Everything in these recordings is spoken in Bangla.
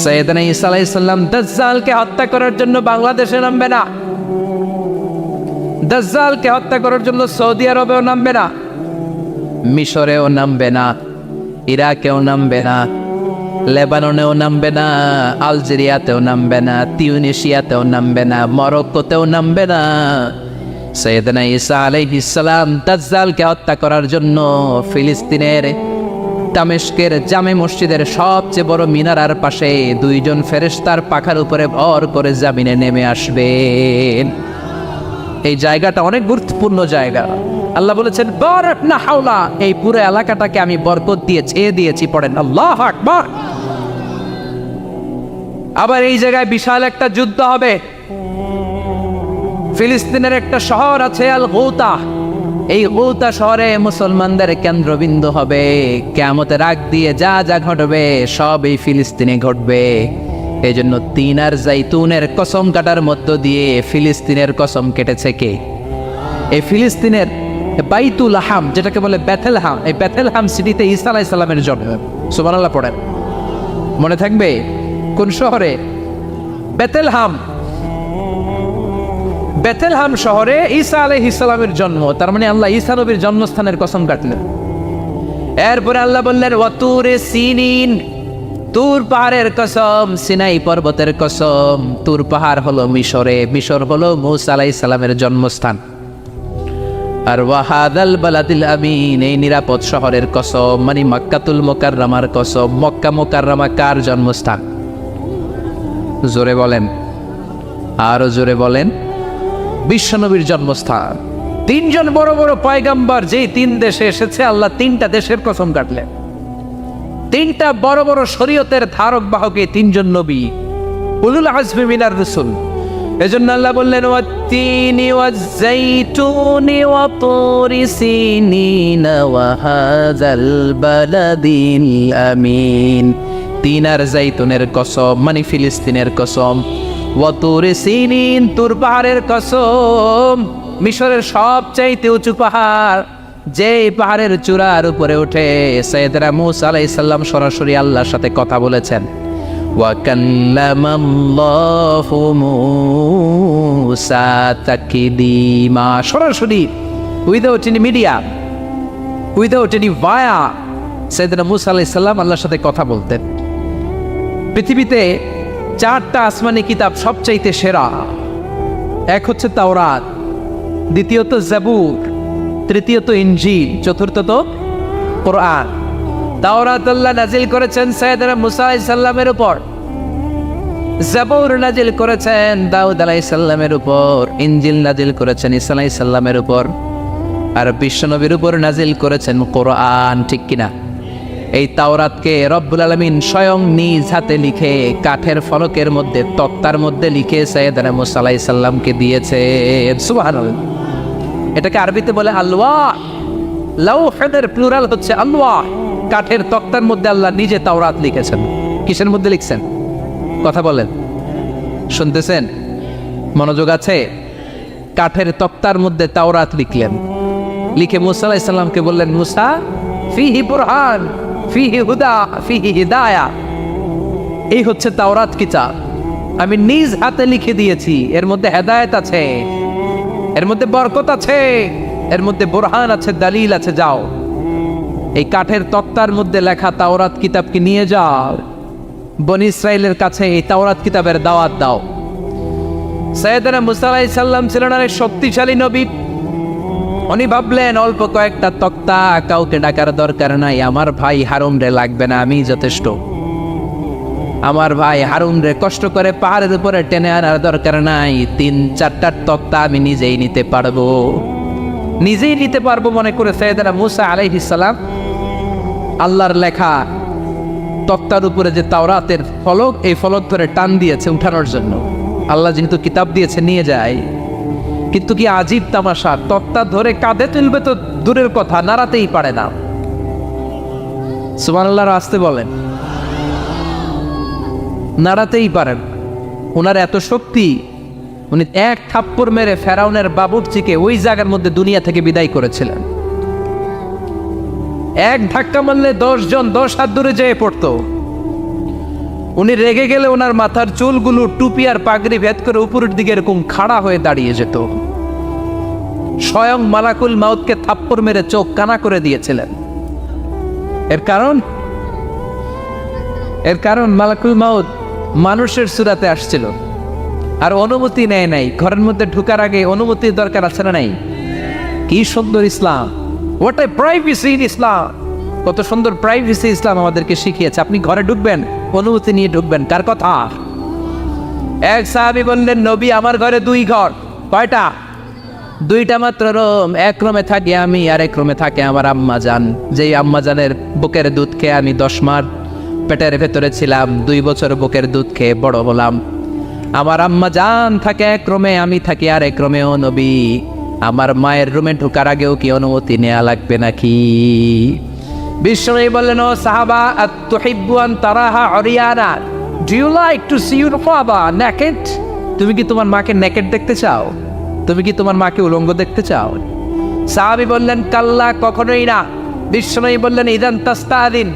সাইয়েদনা ঈসা আলাইহিস সালাম দাজ্জালকে হত্যা করার জন্য বাংলাদেশে নামবে না, দাজ্জালকে হত্যা করার জন্য সৌদি আরবেও নামবে না, মিশরেও নামবে না, ইরাকেও নামবে না, লেবাননেও নামবে না, আলজেরিয়াতেও নামবে না, তিউনিসিয়াতেও নামবে না, মরক্কোতেও নামবে না। সাইয়েদনা ঈসা আলাইহিস সালাম দাজ্জালকে হত্যা করার জন্য ফিলিস্তিনের দামেস্কের জামে মসজিদের সবচেয়ে বড় মিনারার পাশে দুইজন ফেরেশতার পাখার উপরে ভর করে জমিনে নেমে আসবেন। এই জায়গাটা অনেক গুরুত্বপূর্ণ জায়গা। আল্লাহ বলেছেন বারাক না হাওলা, এই পুরো এলাকাটাকে আমি বরকত দিয়ে ছেয়ে দিয়েছি। পড়েন আল্লাহু আকবার। আবার এই জায়গায় বিশাল একটা যুদ্ধ হবে। ফিলিস্তিনের একটা শহর আছে আল গৌতা, এই গৌতা শহরে মুসলমানদের কেন্দ্রবিন্দু হবে। কিয়ামতের আগ দিয়ে যা যা ঘটবে সব এই ফিলিস্তিনে ঘটবে। এই জন্য তিন আর জাইতুনের কসম কাটার মধ্য দিয়ে ফিলিস্তিনের কসম কেটেছে কে? এই ফিলিস্তিনের বাইতুল হাম, যেটাকে বলে বেথেলহাম, এই বেথেলহাম সিটিতে ঈসা আলাইহিস সালামের জন্ম। সুবহানাল্লাহ পড়েন। মনে থাকবে কোন শহরে? বেথেলহাম। বেথেলহাম শহরে ঈসা আলাইহিস সালামের জন্ম। তার মানে আল্লাহ ঈসা নবীর জন্মস্থানের কসম কাটলেন। এরপরে আল্লাহ বললেন ওয়াতুরে সিনিন, তুর পাহাড়ের কসম, সিনাই পর্বতের কসম। তুর পাহাড় হলো মিশরে, মিশর হলো মূসা আলাইহিস সালামের জন্মস্থান। আর ওয়াহাদাল বালাদিল আমিন, এই নিরাপদ শহরের কসম, মানে মক্কাতুল মুকাররমার কসম। মক্কা মুকাররমা কার জন্মস্থান? জোরে বলেন, আরো জোরে বলেন। বিশ্বনবীর জন্মস্থান। তিনজন বড় বড় পয়গাম্বর যেই তিন দেশে এসেছে, আল্লাহ তিনটা দেশের কসম কাটলেন। তিনটা বড় বড় শরীয়তের ধারক বাহকে তিনজন নবী, উলুল আজমি মিনার রাসূল। এজন্য আল্লাহ বললেন ওয়াত্তিনি ওয়াজ-যাইতুনি ওয়া তুরি সিনিন ওয়া হাযাল বালাদিল আমিন। তিন আর জাইতুনের কসম, মানে ফিলিস্তিনের কসম। ওয়া তুরি সিনিন, তুর পাহাড়ের কসম, মিশরের সবচাইতে উঁচু পাহাড়, যে পাহাড়ের চূড়ার উপরে উঠে সাইয়েদনা মূসা আলাইহিস সালাম সরাসরি আল্লাহর সাথে কথা বলেছেন। ওয়া কাল্লামাল্লাহু মূসা তাকলিমা, সরাসরি without any media, without any via সাইয়েদনা মূসা আলাইহিস সালাম আল্লাহর সাথে কথা বলতেন। পৃথিবীতে চারটা আসমানি কিতাব সবচাইতে সেরা। এক হচ্ছে তাওরাত, দ্বিতীয়ত জাবুর, তৃতীয়ত ইনজিল, চতুর্থত কোরআন। তাওরাত আল্লাহ নাজিল করেছেন সাইয়েদনা মূসা আলাইহিস সালামের উপর, জাবুর নাজিল করেছেন দাউদ আলাইহিস সালামের উপর, ইনজিল নাজিল করেছেন ঈসা আলাইহিস সালামের উপর, আর বিশ্বনবীর উপর নাজিল করেছেন কোরআন। ঠিক কিনা? এই তাওরাতকে রব্বুল আলামিন স্বয়ং নিজ হাতে লিখে কাঠের ফলকের মধ্যে, তক্তার মধ্যে লিখে সাইয়েদনা মূসা আলাইহিস সালামকে দিয়েছেন। সুবহানাল্লাহ। এটাকে আরবিতে বলে আলওয়াহ। লাউহের প্লুরাল হচ্ছে আলওয়াহ। কাঠের তক্তার মধ্যে আল্লাহ নিজে তাওরাত লিখেছেন। কিসের মধ্যে লিখছেন? কথা বলেন, শুনতেছেন? মনোযোগ আছে? কাঠের তক্তার মধ্যে তাওরাত লিখলেন। লিখে মূসা আলাইহিস সালামকে বললেন, মূসা ফিহি বুরহান, ফিহি হুদা, ফিহি হিদায়া। এই হচ্ছে তাওরাত কিতাব, আমি নিজ হাতে লিখে দিয়েছি। এর মধ্যে হেদায়েত আছে, এর মধ্যে বরকত আছে, এর মধ্যে বুরহান আছে, দলিল আছে। যাও এই কাঠের তক্তার মধ্যে লেখা তাওরাত কিতাবকে নিয়ে যাও, বনি ইসরাইলের কাছে এই তাওরাত কিতাবের দাওয়াত দাও। সাইয়েদনা মূসা আলাইহিস সালাম ছিলেন অনেক শক্তিশালী নবী। উনি ভাবলেন অল্প কয়েকটা তক্তা, কাউকে ডাকার দরকার নাই, আমার ভাই হারুন রে লাগবে না, আমি যথেষ্ট। আমার ভাই হারুন রে কষ্ট করে পাহাড়ের উপরে টেনে আনার দরকার নাই, 3-4টা তক্তা আমি নিজেই নিতে পারবো, নিজেই নিতে পারবো মনে করে সাইয়েদনা মূসা আলাইহিস সালাম আল্লাহর লেখা তক্তার উপরে যে তাওরাতের ফলক, এই ফলক ধরে টান দিয়েছে উঠানোর জন্য। আল্লাহ যেহেতু কিতাব দিয়েছে নিয়ে যায়, কিন্তু কি আজীব তামাশা, তক্তা ধরে কাঁধে তুলবে তো দূরের কথা, নাড়াতেই পারে না। সুবহানাল্লাহ আসতে বলেন, নাড়াতেই পারেন। ওনার এত শক্তি, উনি এক থাপ্পড় মেরে ফেরাউনের বাবুর্চিকে ওই জায়গার মধ্যে দুনিয়া থেকে বিদায় করেছিলেন। এক ধাক্কা মারলে 10 জন 10 হাত দূরে যেয়ে পড়তো। উনি রেগে গেলে ওনার মাথার চুলগুলো টুপি আর পাগড়ি ভেদ করে উপরের দিকে এরকম খাড়া হয়ে দাঁড়িয়ে যেত। স্বয়ং মালাকুল মাউতকে থাপ্পড় মেরে চোখ কানা করে দিয়েছিলেন। এর কারণ মালাকুল মাউত মানুষের সুরাতে আসছিল আর অনুমতি নেয় নাই। ঘরের মধ্যে ঢুকার আগে অনুমতির দরকার আছে না নাই? কি সুন্দর ইসলাম, হোয়াট এ প্রাইভেসি ইন ইসলাম। কত সুন্দর প্রাইভেসি ইসলাম আমাদেরকে শিখিয়েছে। আপনি ঘরে ঢুকবেন, অনুমতি নিয়ে ঢুকবেন। কার কথা? এক সাহাবী বললেন, নবী আমার ঘরে 2 ঘর। কয়টা? 2টা মাত্র রুম। এক রুমে থাকি আমি, আর এক রুমে থাকে আমার আম্মা জান। যেই আম্মা জানের বুকের দুধ খেয়ে আমি 10 মাস পেটের ভেতরে ছিলাম, 2 বছর বুকের দুধ খেয়ে বড় হলাম। আমার আম্মা জান থাকে এক রুমে, আমি থাকি আর এক রুমে। ও নবী, আমার মায়ের রুমে ঢোকার আগেও কি অনুমতি নেওয়া লাগবে নাকি? বিশ্বনবী বললেন, ও সাহাবা, আতুহিব্বু আন তারাহা উরিয়ানা, do you like to see your father naked? তুমি কি তোমার মাকে নেকেড দেখতে চাও? তুমি কি তোমার মাকে উলঙ্গ দেখতে চাও? সাহাবী বললেন, কাল্লা, কখনোই না। বিশ্বনবী বললেন, ইদান তাস্তাদিন,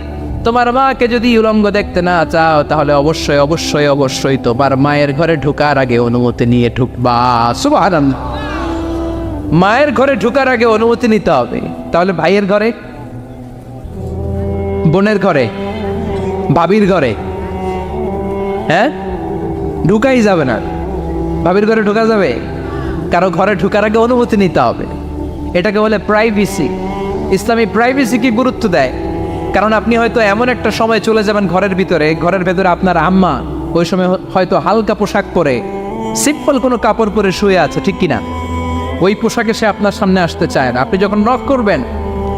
তোমার মাকে যদি উলঙ্গ দেখতে না চাও তাহলে অবশ্যই অবশ্যই অবশ্যই তোমার মায়ের ঘরে ঢোকার আগে অনুমতি নিয়ে ঢুকবা। সুবহানাল্লাহ। মায়ের ঘরে ঢোকার আগে অনুমতি নিতে হবে। তাহলে ভাইয়ের ঘরে, বোনের ঘরে, ভাবির ঘরে হ্যাঁ ঢুকাই যাবে না। ভাবির ঘরে ঢোকা যাবে? কারো ঘরে ঢোকার আগে অনুমতি নিতে হবে। এটাকে বলে প্রাইভেসি। ইসলামী প্রাইভেসিকে গুরুত্ব দেয়। কারণ আপনি হয়তো এমন একটা সময় চলে যাবেন ঘরের ভিতরে আপনার আম্মা ওই সময় হয়তো হালকা পোশাক পরে, সিম্পল কোনো কাপড় পরে শুয়ে আছে, ঠিক কিনা? ওই পোশাকে সে আপনার সামনে আসতে চায় না। আপনি যখন নক করবেন,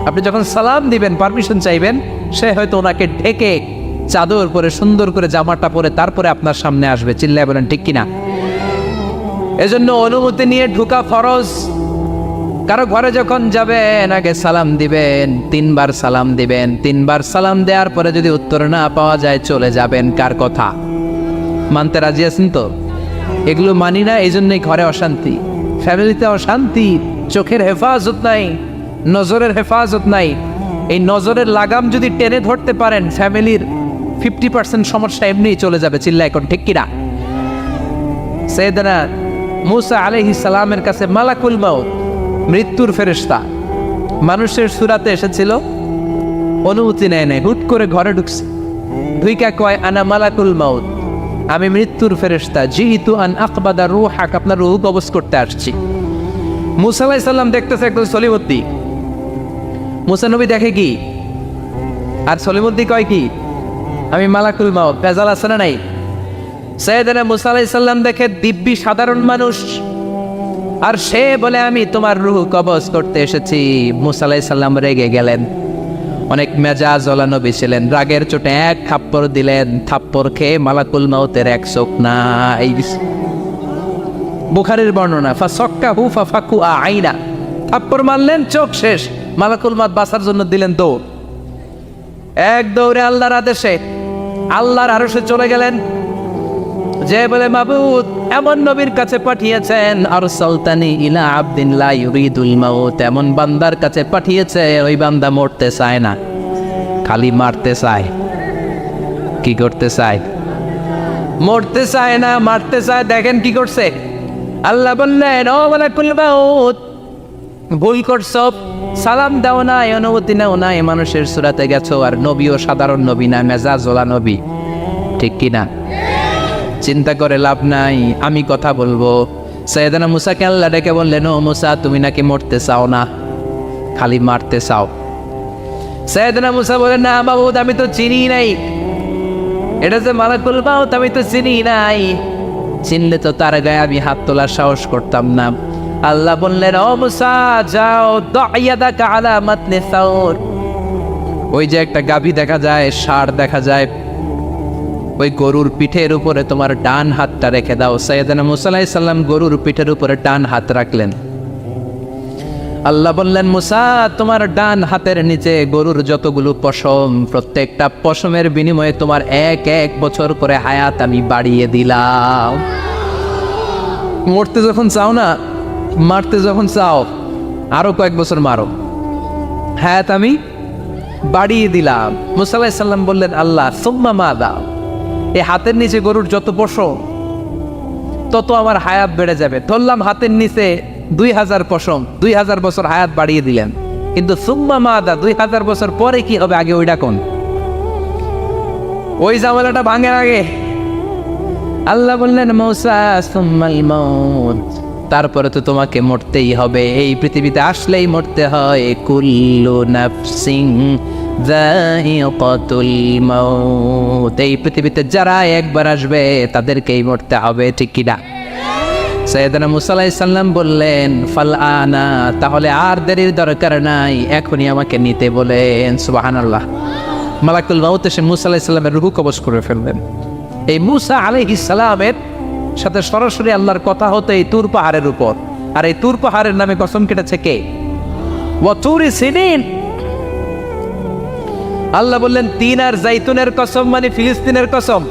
আপনি যখন সালাম দিবেন, পারমিশন চাইবেন, সে হয়তো ওনাকে ঢেকে চাদর পরে সুন্দর করে জামাটা পরে তারপরে আপনার সামনে আসবে। চিল্লায় বলেন ঠিক কিনা? এজন্য অনুমতি নিয়ে ঢোকা ফরজ। কারো ঘরে যখন যাবেন আগে সালাম দিবেন, 3 বার সালাম দিবেন। 3 বার সালাম দেওয়ার পরে যদি উত্তর না পাওয়া যায় চলে যাবেন। কার কথা? মানতে রাজি আছেন তো? এগুলো মানি না, এই জন্যই ঘরে অশান্তি, ফ্যামিলিতে অশান্তি, চোখের হেফাজত নাই, নজরের হেফাজত নাই। এই নজরের লাগাম যদি টেনে ধরতে পারেন, ফ্যামিলির 50% সমস্যা এমনিই চলে যাবে। চিল্লা এখন ঠিক কিনা? সাইয়েদনা মূসা আলাইহিস সালামের কাছে মালাকুল মাউত, মৃত্যুর ফেরেশতা, মানুষের সুরাতে এসেছিল, অনুমতি নেয় নাই, হুট করে ঘরে ঢুকছে। ঢুইকা কয়, আনা মালাকুল মাউত, আমি মৃত্যুর ফেরেশতা, জিইতু আন আকবাদা রূহাক, আপনার রূহ কবজ করতে আসছি। মূসা আলাইহিস সালাম দেখতেছে একদম সলিমুদ্দি। মূসা নবী দেখে কি? আর সলিমুদ্দি কয় কি? আমি মালাকুল মাউত। ভেজাল আছে না নাই? সাইয়েদনা মূসা আলাইহিস সালাম দেখে দিব্যি সাধারণ মানুষ, আর সে বলে আমি তোমার রূহ কবজ করতে এসেছি। মূসা আলাইহিস সালাম রেগে গেলেন। অনেক মেজাজ ওলা নবী ছিলেন। রাগের চোটে এক থাপ্পড় দিলেন। থাপ্পড় খেয়ে মালাকুল মাউতের এক চোখ নাই। বুখারীর বর্ণনা, ফাসাক্কাহু ফাফাকু আইনা, থাপ্পড় মারলেন, চোখ শেষ। মালাকুল মাউত বাঁচার জন্য দিলেন দৌড়। এক দৌড়ে আল্লাহর আদেশে আল্লাহর আরশে চলে গেলেন। যে বলে, মাবুদ এমন নবীর কাছে পাঠিয়েছেন, আরসালতানি ইলা আবদিন লা ইউরিদুল মাউত, এমন বান্দার কাছে পাঠিয়েছে ওই বান্দা মরতে চায় না, খালি মারতে চায়। কি করতে চায়? মরতে চায় না, মারতে চায়। দেখেন কি করছে আল্লাহ। বললেন, ও মালাকুল মাউত, ভুল করছো, সালাম দাও না, অনুমতি নাও না, মানুষের সুরাতে গেছো, আর নবীও সাধারণ নবী না, মেজাজওয়ালা নবী, ঠিক কিনা? চিন্তা করে লাভ নাই, আমি কথা বলবো। সাইয়েদনা মূসাকে আল্লাহ ডেকে বললেন, ও মূসা, তুমি নাকি মরতে চাও না, খালি মারতে চাও। সাইয়েদনা মূসা বলেন, না মাবুদ, আমি তো চিনি নাই, এটা যে মালাকুল মাউত আমি তো চিনি নাই, চিনলে তো তার গায়ে আমি হাত তোলার সাহস করতাম না। আল্লাহ বললেন, ও মূসা যাও, দাইয়াদাকা আলা মাতনি সাউর, ওই যে একটা গাভী দেখা যায়, ষাঁড় দেখা যায়, ওই গরুর পিঠের উপরে তোমার ডান হাতটা রেখে দাও। সাইয়েদনা মূসা আলাইহিস সালাম গরুর পিঠের উপরে ডান হাত রাখলেন। আল্লাহ বললেন, মূসা তোমার ডান হাতের নিচে গরুর যতগুলো পশম, প্রত্যেকটা পশমের বিনিময়ে তোমার 1 বছর করে হায়াত আমি বাড়িয়ে দিলাম। মরতে যখন চাও না, মারতে যখন চাও, আরো কয়েক বছর মারো, হায়াত আমি বাড়িয়ে দিলাম। মূসা আলাইহিস সালাম বললেন, আল্লাহ সুম্মা মাযা, এই হাতের নিচে গরুর যত পশম তত আমার হায়াত বেড়ে যাবে। ধরলাম হাতের নিচে 2000 পশম, 2000 বছর হায়াত বাড়িয়ে দিলেন, কিন্তু সুম্মা মাদা 2000 বছর পরে কি হবে আগে ওইটা কোন? ওই ঝামেলাটা ভাঙের আগে আল্লাহ বললেন মূসা সুম্মাল মাউত, তারপরে তো তোমাকে মরতেই হবে, এই পৃথিবীতে আসলেই মরতে হয়। কুল্লু নাফসিন যায়িকাতুল মাউত, এই পৃথিবীতে যারা একবার আসবে তাদেরকেই মরতে হবে, ঠিক কি না? সাইয়েদনা মূসা আলাইহিস সালাম বললেন ফাল আনা, তাহলে আর দেরির দরকার নাই, এখনই আমাকে নিতে বলেন। সুবহানাল্লাহ। মালাকুল মাউত এসে মূসা আলাইহিস সালামের রূহ কবজ করে ফেললেন। এই মূসা আলাইহিস সালামের সাথে সরাসরি আল্লাহর কথা হতো এই তুর পাহাড়ের উপর, আর এই তুর পাহাড়ের নামে কসম কেটেছে কে? ওয়া তুরি সিনিন। আল্লাহ বললেন তিন আর জাইতুনের কসম, মানে ফিলিস্তিনের কসম।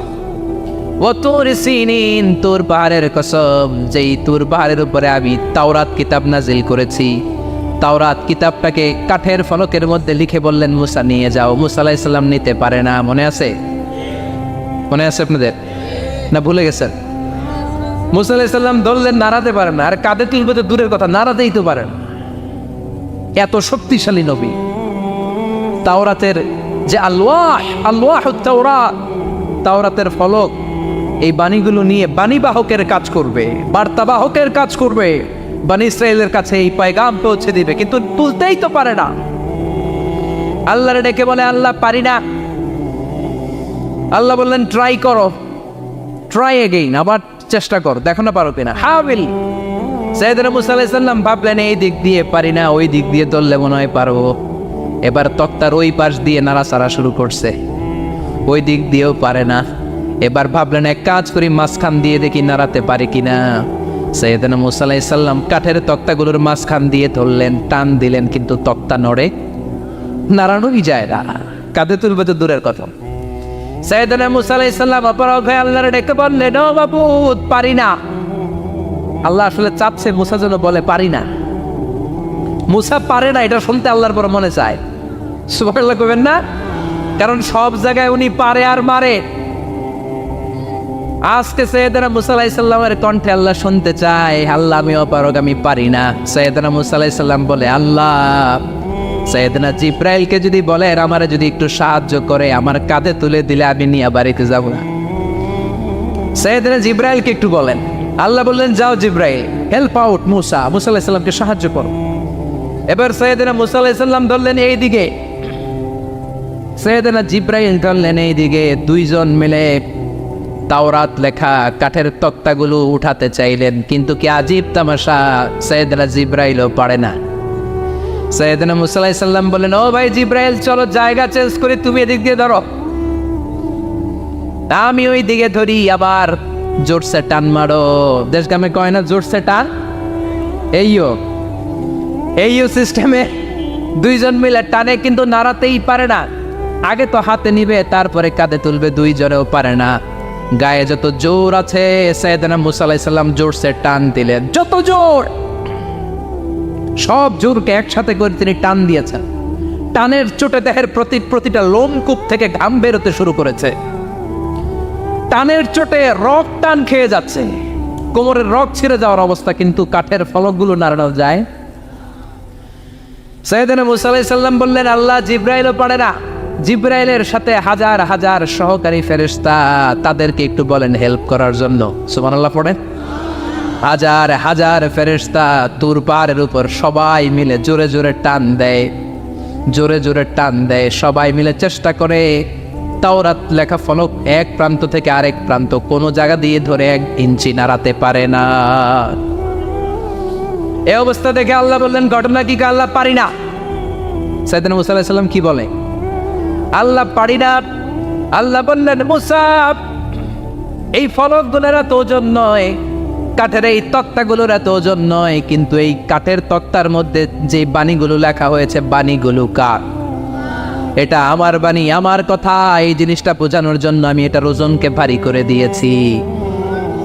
ওয়া তুরি সিনিন, তুর পাহাড়ের কসম, যেই তুর পাহাড়ের উপরে আমি তাওরাত কিতাব নাজিল করেছি। তাওরাত কিতাবটাকে কাঠের ফলকের মধ্যে লিখে বললেন মূসা নিয়ে যাও। মূসা আলাইহিস সালাম নিতে পারে না, মনে আছে? মনে আছে আপনাদের না ভুলে গেছেন? মূসা আলাইহিস সালাম ধরলেন, নাড়াতে পারেন না, আর কাঁধে তুলবে তো দূরের কথা, নাড়াতেই তো পারেন। এত শক্তিশালী নবী। তাওরাতের যে আলওয়াহুত তাওরাত, তাওরাতের ফলক, এই বাণীগুলো নিয়ে বাণীবাহকের কাজ করবে, বার্তাবাহকের কাজ করবে, বনী ইসরায়েলের কাছে এই পয়গাম পৌঁছে দিবে, কিন্তু তুলতেই তো পারে না। আল্লাহরে ডেকে বলে আল্লাহ পারি না। আল্লাহ বললেন ট্রাই করো, ট্রাই এগেইন, আবার চেষ্টা কর, দেখো না পারো কিনা। হাবিল সাইয়েদনা মূসা আলাইহিস সালাম ভাবলেন এই দিক দিয়ে পারি না, ওই দিক দিয়ে ধরলে মনে হয় পারবো। এবার তক্তার ওই পাশ দিয়ে নাড়াচাড়া শুরু করছে, ওই দিক দিয়েও পারে না। এবার ভাবলেন এক কাজ করি, মাঝখান দিয়ে দেখি নাড়াতে পারি কিনা। সাইয়েদনা মূসা আলাইহিস সালাম কাঠের তক্তাগুলোর মাঝখান দিয়ে ধরলেন, টান দিলেন, কিন্তু তক্তা নড়ে, নাড়ানোই যায় না, কাঁধে তুলবে তো দূরের কথা। সাইয়েদনা মূসা আলাইহিস সালাম অপরাধ হয়ে আল্লাহর ডেকে বললেন ও মাবুদ পারি না। আল্লাহ আসলে চাপছে মূসা যেন বলে পারি না। মূসা পারে না এটা শুনতে আল্লাহর বড় মনে চায়। সুবহানাল্লাহ কইবেন না? কারণ সব জায়গায় উনি পারে আর মারে। আজকে সাইয়েদনা মূসা আলাইহিস সালামের কণ্ঠে আল্লাহ শুনতে চায় আল্লাহ আমি অপারগ, আমি পারি না। সাইয়েদনা মূসা আলাইহিস সালাম বলে আল্লাহ সাইয়েদনা জিব্রাইলকে যদি বলে আমারে যদি একটু সাহায্য করে, আমার কাঁধে তুলে দিলে আমি নিয়ে বাড়িতে যাব না। সাইয়েদনা জিব্রাইলকে একটু বলেন। আল্লাহ বললেন যাও জিব্রাইল, হেল্প আউট মূসা, মূসা আলাইহিস সালামকে সাহায্য করো। এবার সাইয়েদনা মূসা আলাইহিস সালাম ধরলেন এই দিকে, সাইয়েদনা জিব্রাইল ধরলেন এই দিকে। দুইজন মিলে তাওরাত লেখা কাঠের তক্তাগুলো উঠাতে চাইলেন, কিন্তু কি আজীব তামাশা, সাইয়েদনা জিব্রাইলও পারে না। সাইয়েদনা মূসা আলাইহিস সালাম বললেন ও ভাই জিব্রাইল চলো জায়গা চেঞ্জ করে তুমি এদিক দিয়ে ধরো, আমি ওই দিকে ধরি, আবার জোরসে টান মারো। দেশগ্রামে কয় না জোরসে টান, এইও সিস্টেমে দুইজন মিলে টানে, কিন্তু নাড়াতেই পারে না। আগে তো হাতে নিবে তারপরে কাঁধে তুলবে, দুইজনেও পারে না। গায়ে যত জোর আছে সাইয়েদনা মূসা আলাইহিস সালাম জোরসে টান দিলেন, যত জোর, সব জোরকে একসাথে করে তিনি টান দিয়েছেন। টানের চোটে দেহের প্রতিটা লোমকূপ থেকে ঘাম বেরোতে শুরু করেছে। টানের চোটে রক টান খেয়ে যাচ্ছে, কোমরের রক ছিঁড়ে যাওয়ার অবস্থা, কিন্তু কাঠের ফলকগুলো নাড়ানো যায়। সাইয়েদনা মূসা আলাইহিস সালাম বললেন আল্লাহ জিব্রাইলও পারে না। জিব্রাইলের সাথে হাজার হাজার সহকারী ফেরেশতা, তাদেরকে একটু বলেন হেল্প করার জন্য। সুবহানাল্লাহ পড়েন। হাজার হাজার ফেরেশতা তুর পাহাড়ের উপর সবাই মিলে জোরে জোরে টান দেয়, জোরে জোরে টান দেয়। সবাই মিলে চেষ্টা করে তাওরাত লেখা ফলক এক প্রান্ত থেকে আরেক প্রান্ত কোনো জায়গা দিয়ে ধরে 1 ইঞ্চি নাড়াতে পারে না। এই অবস্থা দেখে আল্লাহ বললেন ঘটনা কি? আল্লাহ পারি না। সাইয়েদনা মূসা আলাইহিস সালাম কি বলে? আল্লাহ পারি না। আল্লাহ বললেন মূসা এই ফলকগুলোর এত ওজন নয়, কাঠের এই তক্তাগুলোর এত ওজন নয়, কিন্তু এই কাঠের তক্তার মধ্যে যে বাণীগুলো লেখা হয়েছে বাণীগুলো কার? এটা আমার বাণী, আমার কথা। এই জিনিসটা বোঝানোর জন্য আমি এটার ওজনকে ভারী করে দিয়েছি।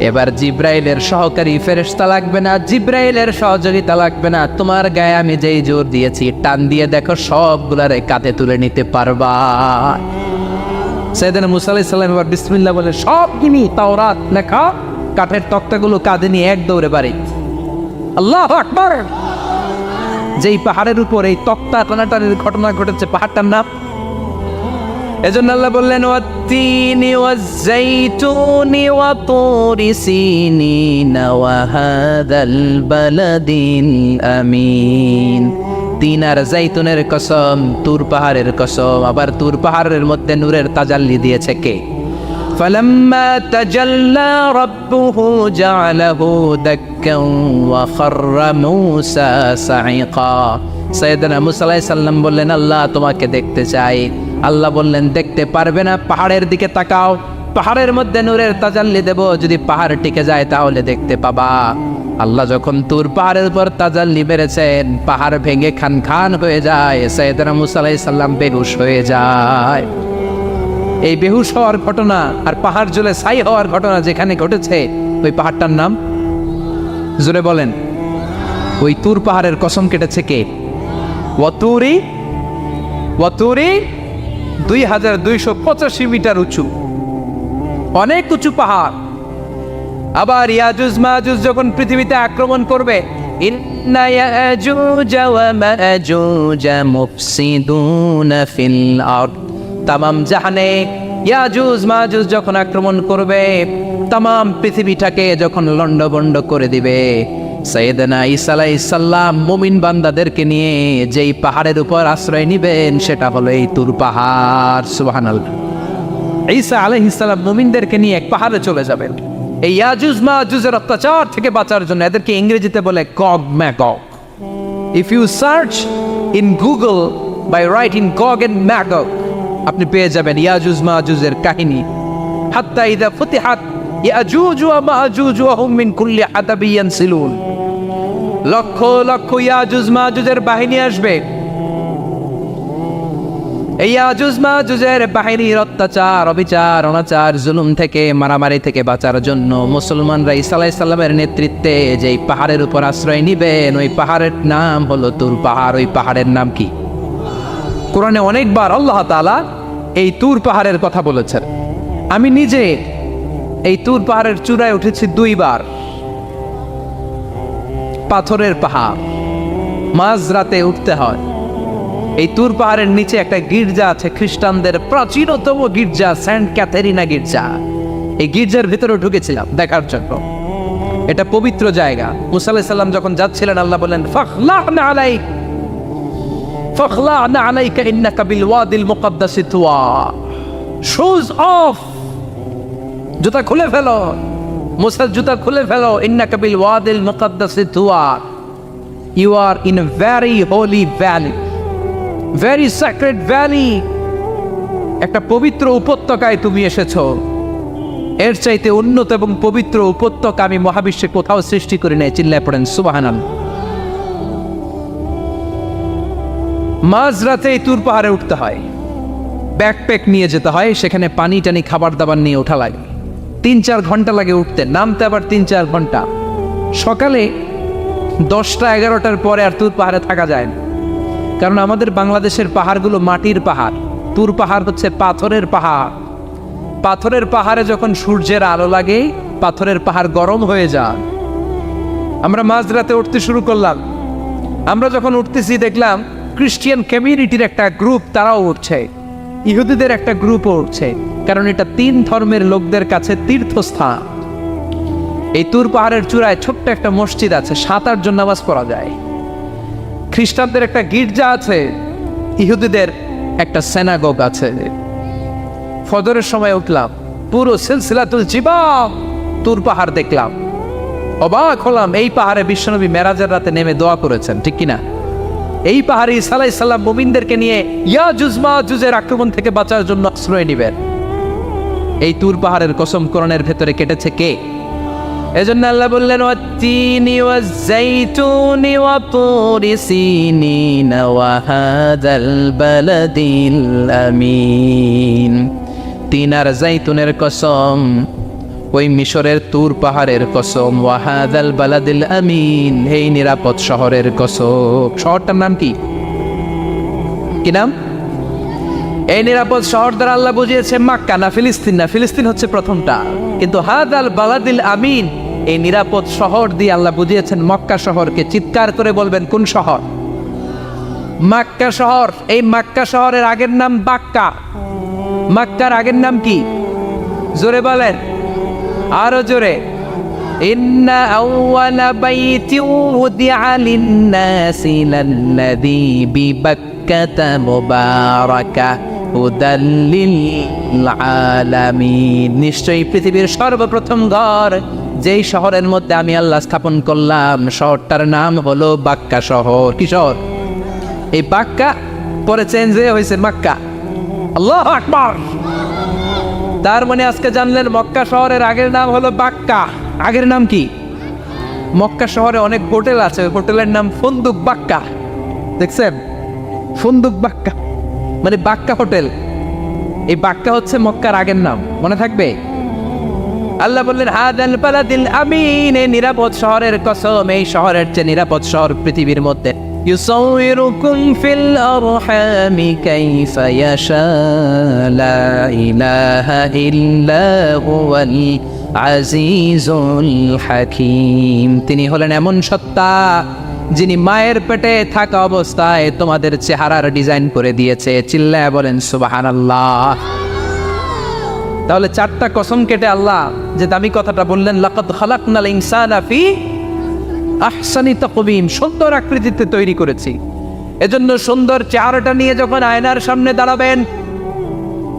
এবার জিব্রাইলের সহকারী ফেরেশতা লাগবে না, জিব্রাইলের সহযোগিতা লাগবে না, তোমার গায়ে আমি যেই জোর দিয়েছি টান দিয়ে দেখো সবগুলারে কাঁধে তুলে নিতে পারবা। সাইয়েদনা মুসা আলাইহিস সালাম এবার বিসমিল্লাহ বলে সব কিনি তাওরাত লেখা কাঠের তক্তাগুলো কাঁধে নিয়ে এক দৌড়ে বাড়ি। আল্লাহু আকবার। যেই পাহাড়ের উপর এই তক্তা টানাটানির ঘটনা ঘটেছে পাহাড়টার নাম, এজন্য আল্লাহ বললেন ওয়াত্তিনি ওয়াজ-যাইতুনি ওয়া তুরি সিনিনা ওয়া হাযাল বালাদিল আমিন। তিন আর জাইতুনের কসম, তুর পাহাড়ের কসম। আবার তুর পাহাড়ের মধ্যে নূরের তাজাল্লি দিয়েছে কে? ফালাম্মা তাজাল্লা রাব্বুহু জাআলাহু দাক্কান ওয়া খাররা মূসা সাঈকা। সাইয়েদনা মুসা আলাইহিস সালাম বললেন আল্লাহ তোমাকে দেখতে চাই। আল্লাহ বললেন দেখতে পারবে না, পাহাড়ের দিকে তাকাও, পাহাড়ের মধ্যে নূরের তাজাল্লি দেব, যদি পাহাড় টিকে যায় তাহলে দেখতে পাবা। আল্লাহ যখন তুর পাহাড়ের উপর তাজাল্লি মেরেছেন, পাহাড় ভেঙে খান খান হয়ে যায়, সাইয়েদনা মুসা আলাইহিস সালাম বেহুশ হয়ে যায়। এই বেহুশ হওয়ার ঘটনা আর পাহাড় জ্বলে ছাই হওয়ার ঘটনা যেখানে ঘটেছে, ওই পাহাড়টার নাম জোরে বলেন। ওই তুর পাহাড়ের কসম কেটেছে কে? ওয়াতুরি 2285 মিটার উঁচু, অনেক উঁচু পাহাড়। আবার ইয়াজুজ মাজুজ যখন পৃথিবীতে আক্রমণ করবে, ইন্না ইয়াজুজ ওয়া মাজুজ মুফসিদুনা ফিল আরদ। তামাম জাহানে ইয়াজুজ মাজুজ যখন আক্রমণ করবে, তামাম পৃথিবীটাকে যখন লন্ডভন্ড করে দিবে, সাইয়েদনা ঈসা আলাইহিস সালাম মুমিন বান্দাদেরকে নিয়ে যেই পাহাড়ের উপর আশ্রয় নিবেন সেটা হলো এই তুর পাহাড়। সুবহানাল্লাহ। ঈসা আলাইহিস সালাম মুমিনদেরকে নিয়ে এক পাহাড়ে চলে যাবেন এই ইয়াজুজ মাজুজের অত্যাচার থেকে বাঁচার জন্য। এদেরকে ইংরেজিতে বলে Gog Magog. If you search in Google by writing Gog and Magog, আপনি পেয়ে যাবেন ইয়াজুজ মাজুজের কাহিনী। হাত্তা ইযা ফুতিহাত ইয়াজুজ ওয়া মাজুজ ওয়া হুম মিন কুল্লি হাদাবিন ইয়ানসিলুন। লক্ষ লক্ষ ইয়াজুজ মাজুজের বাহিনী আসবে। এই ইয়াজুজ মাজুজের বাহিনীর অত্যাচার, অবিচার, অনাচার, জুলুম থেকে, মারামারি থেকে বাঁচার জন্য মুসলমানরা ঈসা আলাইহিস সালামের নেতৃত্বে যেই পাহাড়ের উপর আশ্রয় নিবেন, ওই পাহাড়ের নাম হলো তুর পাহাড়। ওই পাহাড়ের নাম কি? কোরআনে অনেকবার আল্লাহ তাআলা এই তুর পাহাড়ের কথা বলেছেন। আমি নিজে এই তুর পাহাড়ের চূড়ায় উঠেছি 2 বার। পাথরের পাহাড়, মাঝরাতে উঠতে হয়। এই তুর পাহাড়ের নিচে একটা গির্জা আছে, খ্রিস্টানদের প্রাচীনতম গির্জা, সেন্ট ক্যাথেরিনা গির্জা। এই গির্জার ভিতরে ঢুকেছিলাম দেখার জন্য। এটা পবিত্র জায়গা। মুসা আলাইহিস সালাম যখন যাচ্ছিলেন, আল্লাহ বলেন ফাখলা'না আলাইক ফাখলা'না আলাইকা ইন্নাকা বিল ওয়াদিল মুকাদ্দাসি তুয়া। শুজ অফ, জুতা খুলে ফেলো। মুসা জুতা খুলে ফেলো। ইন্নাকা বিল ওয়াদিল মুকাদ্দাসি তুয়া। You are in a very holy valley, very sacred valley. একটা পবিত্র উপত্যকায় তুমি এসেছো। এর চাইতে উন্নত এবং পবিত্র উপত্যকা আমি মহাবিশ্বে কোথাও সৃষ্টি করি নাই। চিল্লায় পড়েন সুবহানাল্লাহ। মাঝরাতে এই তুর পাহাড়ে উঠতে হয়, ব্যাকপ্যাক নিয়ে যেতে হয়, সেখানে পানি টানি খাবার দাবার নিয়ে ওঠা লাগে। 3-4 ঘন্টা লাগে উঠতে, নামতে আবার 3-4 ঘন্টা। সকালে 10টা-11টার পরে আর তুর পাহাড়ে থাকা যায় না, কারণ আমাদের বাংলাদেশের পাহাড়গুলো মাটির পাহাড়, তুর পাহাড় হচ্ছে পাথরের পাহাড়। পাথরের পাহাড়ে যখন সূর্যের আলো লাগে, পাথরের পাহাড় গরম হয়ে যায়। আমরা মাঝরাতে উঠতে শুরু করলাম। আমরা যখন উঠতেছি দেখলাম খ্রিস্টিয়ান কমিউনিটির একটা গ্রুপ, তারাও উঠছে, ইহুদিদের একটা গ্রুপও উঠছে, কারণ এটা 3 ধর্মের লোকদের কাছে তীর্থস্থান। এই তুর পাহাড়ের চূড়ায় ছোট্ট একটা মসজিদ আছে, 7-8 জন নামাজ পড়া যায়। খ্রিস্টানদের একটা গির্জা আছে, ইহুদিদের একটা সিনাগগ আছে। ফজরের সময় উঠলাম, পুরো সিলসিলাতুল জিবাল তুর পাহাড় দেখলাম। অবাক হলাম, এই পাহাড়ে বিশ্বনবী মেরাজের রাতে নেমে দোয়া করেছেন, ঠিক কিনা? এই পাহাড়ে ঈসা আলাইহিস সালাম মুমিনদেরকে নিয়ে ইয়াজুজ মাজুজের আক্রমণ থেকে বাঁচার জন্য আশ্রয় নেবেন। এই তুর পাহাড়ের কসম কোরআনের ভেতরে কেটেছে কে? এজন্য আল্লাহ বললেন ওয়াত্তিনি ওয়াজ-যাইতুনি ওয়া তুরি সিনিনা ওয়া হাযাল বালাদিল আমিন। তিন আর জাইতুনের কসম, ওই মিশরের তুর পাহাড়ের কসম, ওয়া হাযাল বালাদিল আমিন, এই নিরাপদ শহরের কসম। শহরটার নাম কি? কি নাম? এই নিরাপদ শহর দ্বারা আল্লাহ বুঝিয়েছে মক্কা, না ফিলিস্তিন না, ফিলিস্তিন হচ্ছে প্রথমটা। কিন্তু হাদাল বালাদিল আমিন, এই নিরাপদ শহর দিয়ে আল্লাহ বুঝিয়েছেন মক্কা শহরকে। চিৎকার করে বলবেন কোন শহর? মক্কা শহর। এই মক্কা শহরের আগের নাম বাক্কা। মক্কার আগের নাম কি? জোরে বলেন, আরো জোরে। ইন্না আউওয়ালা বাইতিন উদিআ লিন-নাসি লাল্লাযী বিবাক্কাতা মুবারাকা হুদাল লিল আলামিন। নিশ্চয়ই পৃথিবীর সর্বপ্রথম ঘর যেই শহরের মধ্যে আমি আল্লাহ স্থাপন করলাম, শহরটার নাম হলো বাক্কা শহর। কি শহর? এই বাক্কা পরে চেঞ্জ হয়েছে মক্কা। আল্লাহু আকবার। তার মানে আজকে জানলেন মক্কা শহরের আগের নাম হলো বাক্কা। আগের নাম কি? মক্কা শহরে অনেক হোটেল আছে, হোটেলের নাম ফুন্দুক বাক্কা। দেখছেন? ফুন্দুক বাক্কা মানে বাক্কা হোটেল। এই বাক্কা হচ্ছে মক্কার আগের নাম, মনে থাকবে। আল্লাহ বললেন হাদাল বালাদিল আমিন, এই নিরাপদ শহরের কসম, এই শহরের চেয়ে নিরাপদ শহর পৃথিবীর মধ্যে। ইউসাউইরুকুম ফিল আরহামি কাইফা ইয়াশা লা ইলাহা ইল্লা হুয়াল আজিজুল হাকিম। তিনি হলেন এমন সত্তা যিনি মায়ের পেটে থাকা অবস্থায় তোমাদের চেহারার ডিজাইন করে দিয়েছে। চিল্লায়া বলেন সুবহানাল্লাহ। তাহলে চারটা কসম কেটে আল্লাহ যে দামি কথাটা বললেন, লাকাদ খালাকনাল ইনসানা ফি আহসানি তাকওয়িম, সুন্দর আকৃতিতে তৈরি করেছি। এজন্য সুন্দর চেহারাটা নিয়ে যখন আয়নার সামনে দাঁড়াবেন,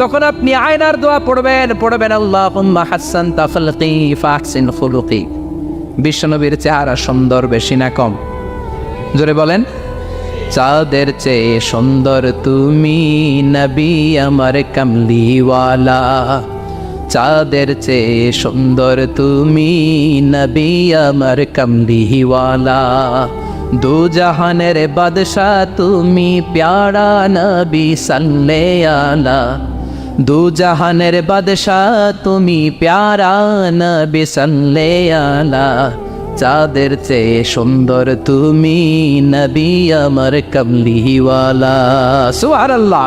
তখন আপনি আয়নার দোয়া পড়বেন আল্লাহুম্মা হাসসানতা খালকি ফাহসিন খুলুকি। বিশ্বনবীর চেহারা সুন্দর বেশি না কম? জোরে বলেন। চাঁদের চেয়ে সুন্দর তুমি নবী আমার কামলিওয়ালা, চাঁদের চেয়ে সুন্দর তুমি নবী আমার কামলিওয়ালা। দু জাহানের বাদশাহ তুমি প্যারা নবী সাল্লে আলা, দু জাহানের বাদশাহ তুমি প্যারা নবী সাল্লে আলা। চাঁদের চেয়ে সুন্দর তুমি নবী আমার কামলিওয়ালা। সুবহানাল্লাহ।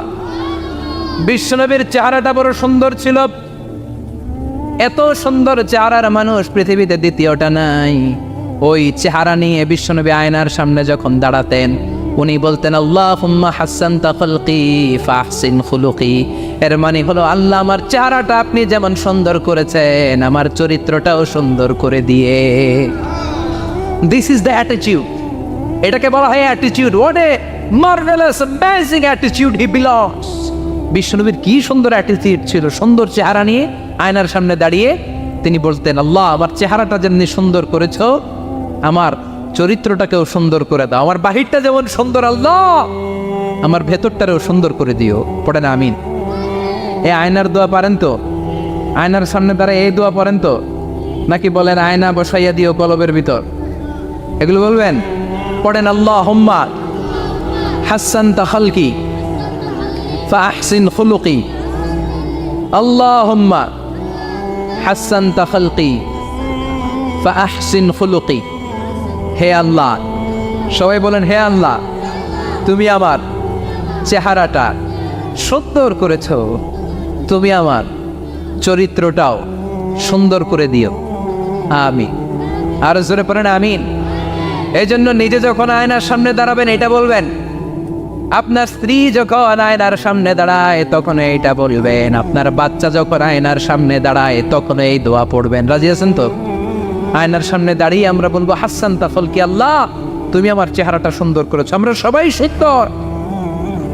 বিশ্বনবীর চেহারাটা বড় সুন্দর ছিল। এত সুন্দর চেহারার মানুষ পৃথিবীতে দ্বিতীয়টা নাই। ওই চেহারা নিয়ে বিশ্বনবী আয়নার সামনে যখন দাঁড়াতেন, উনি বলতেন আল্লাহুম্মা হাসসানতা খালকি ফাহসিন খুলুকি। এর মানে হলো আল্লাহ আমার চেহারাটা আপনি যেমন সুন্দর করেছেন, আমার চরিত্রটাও সুন্দর করে দিয়ে। This is the attitude. এটাকে বলা হয় attitude. What a marvellous amazing attitude he belongs. বিশ্বনবীর কি সুন্দর অ্যাটিটিউড ছিল। সুন্দর চেহারা নিয়ে আয়নার সামনে দাঁড়িয়ে তিনি বলতেন, আল্লাহ আমার চেহারাটা যেমনি সুন্দর করেছো, আমার চরিত্রটাকেও সুন্দর করে দাও। আমার বাহিরটা যেমন সুন্দর আল্লাহ, আমার ভেতরটারেও সুন্দর করে দিও। পড়েন আমিন। এই আয়নার দোয়া পারেন তো? আয়নার সামনে দাঁড়ায় এই দোয়া পড়েন তো? নাকি বলেন আয়না বসাইয়া দিও কলবের ভিতর? এগুলো বলবেন? পড়েন আল্লাহুম্মা হাসসানতা খালকি ফাহসিন খুলুকি, আল্লাহুম্মা হাসসানতা খালকি ফাহসিন খুলুকি। হে আল্লাহ, সবাই বলেন হে আল্লাহ, তুমি আমার চেহারাটা সুন্দর করেছ, তুমি আমার চরিত্রটাও সুন্দর করে দিও। আমিন। আর জোরে পড়েন আমিন। এই জন্য নিজে যখন আয়নার সামনে দাঁড়াবেন এটা বলবেন, আপনার স্ত্রী যখন আয়নার সামনে দাঁড়ায় তখন এইটা বলবেন, আপনার বাচ্চা যখন আয়নার সামনে দাঁড়ায় তখন এই দোয়া পড়বেন। রাজি আছেন তো? আয়নার সামনে দাঁড়িয়ে আমরা বলবো হাসসানতা খালকি, আল্লাহ তুমি আমার চেহারাটা সুন্দর করেছো। আমরা সবাই সুন্দর,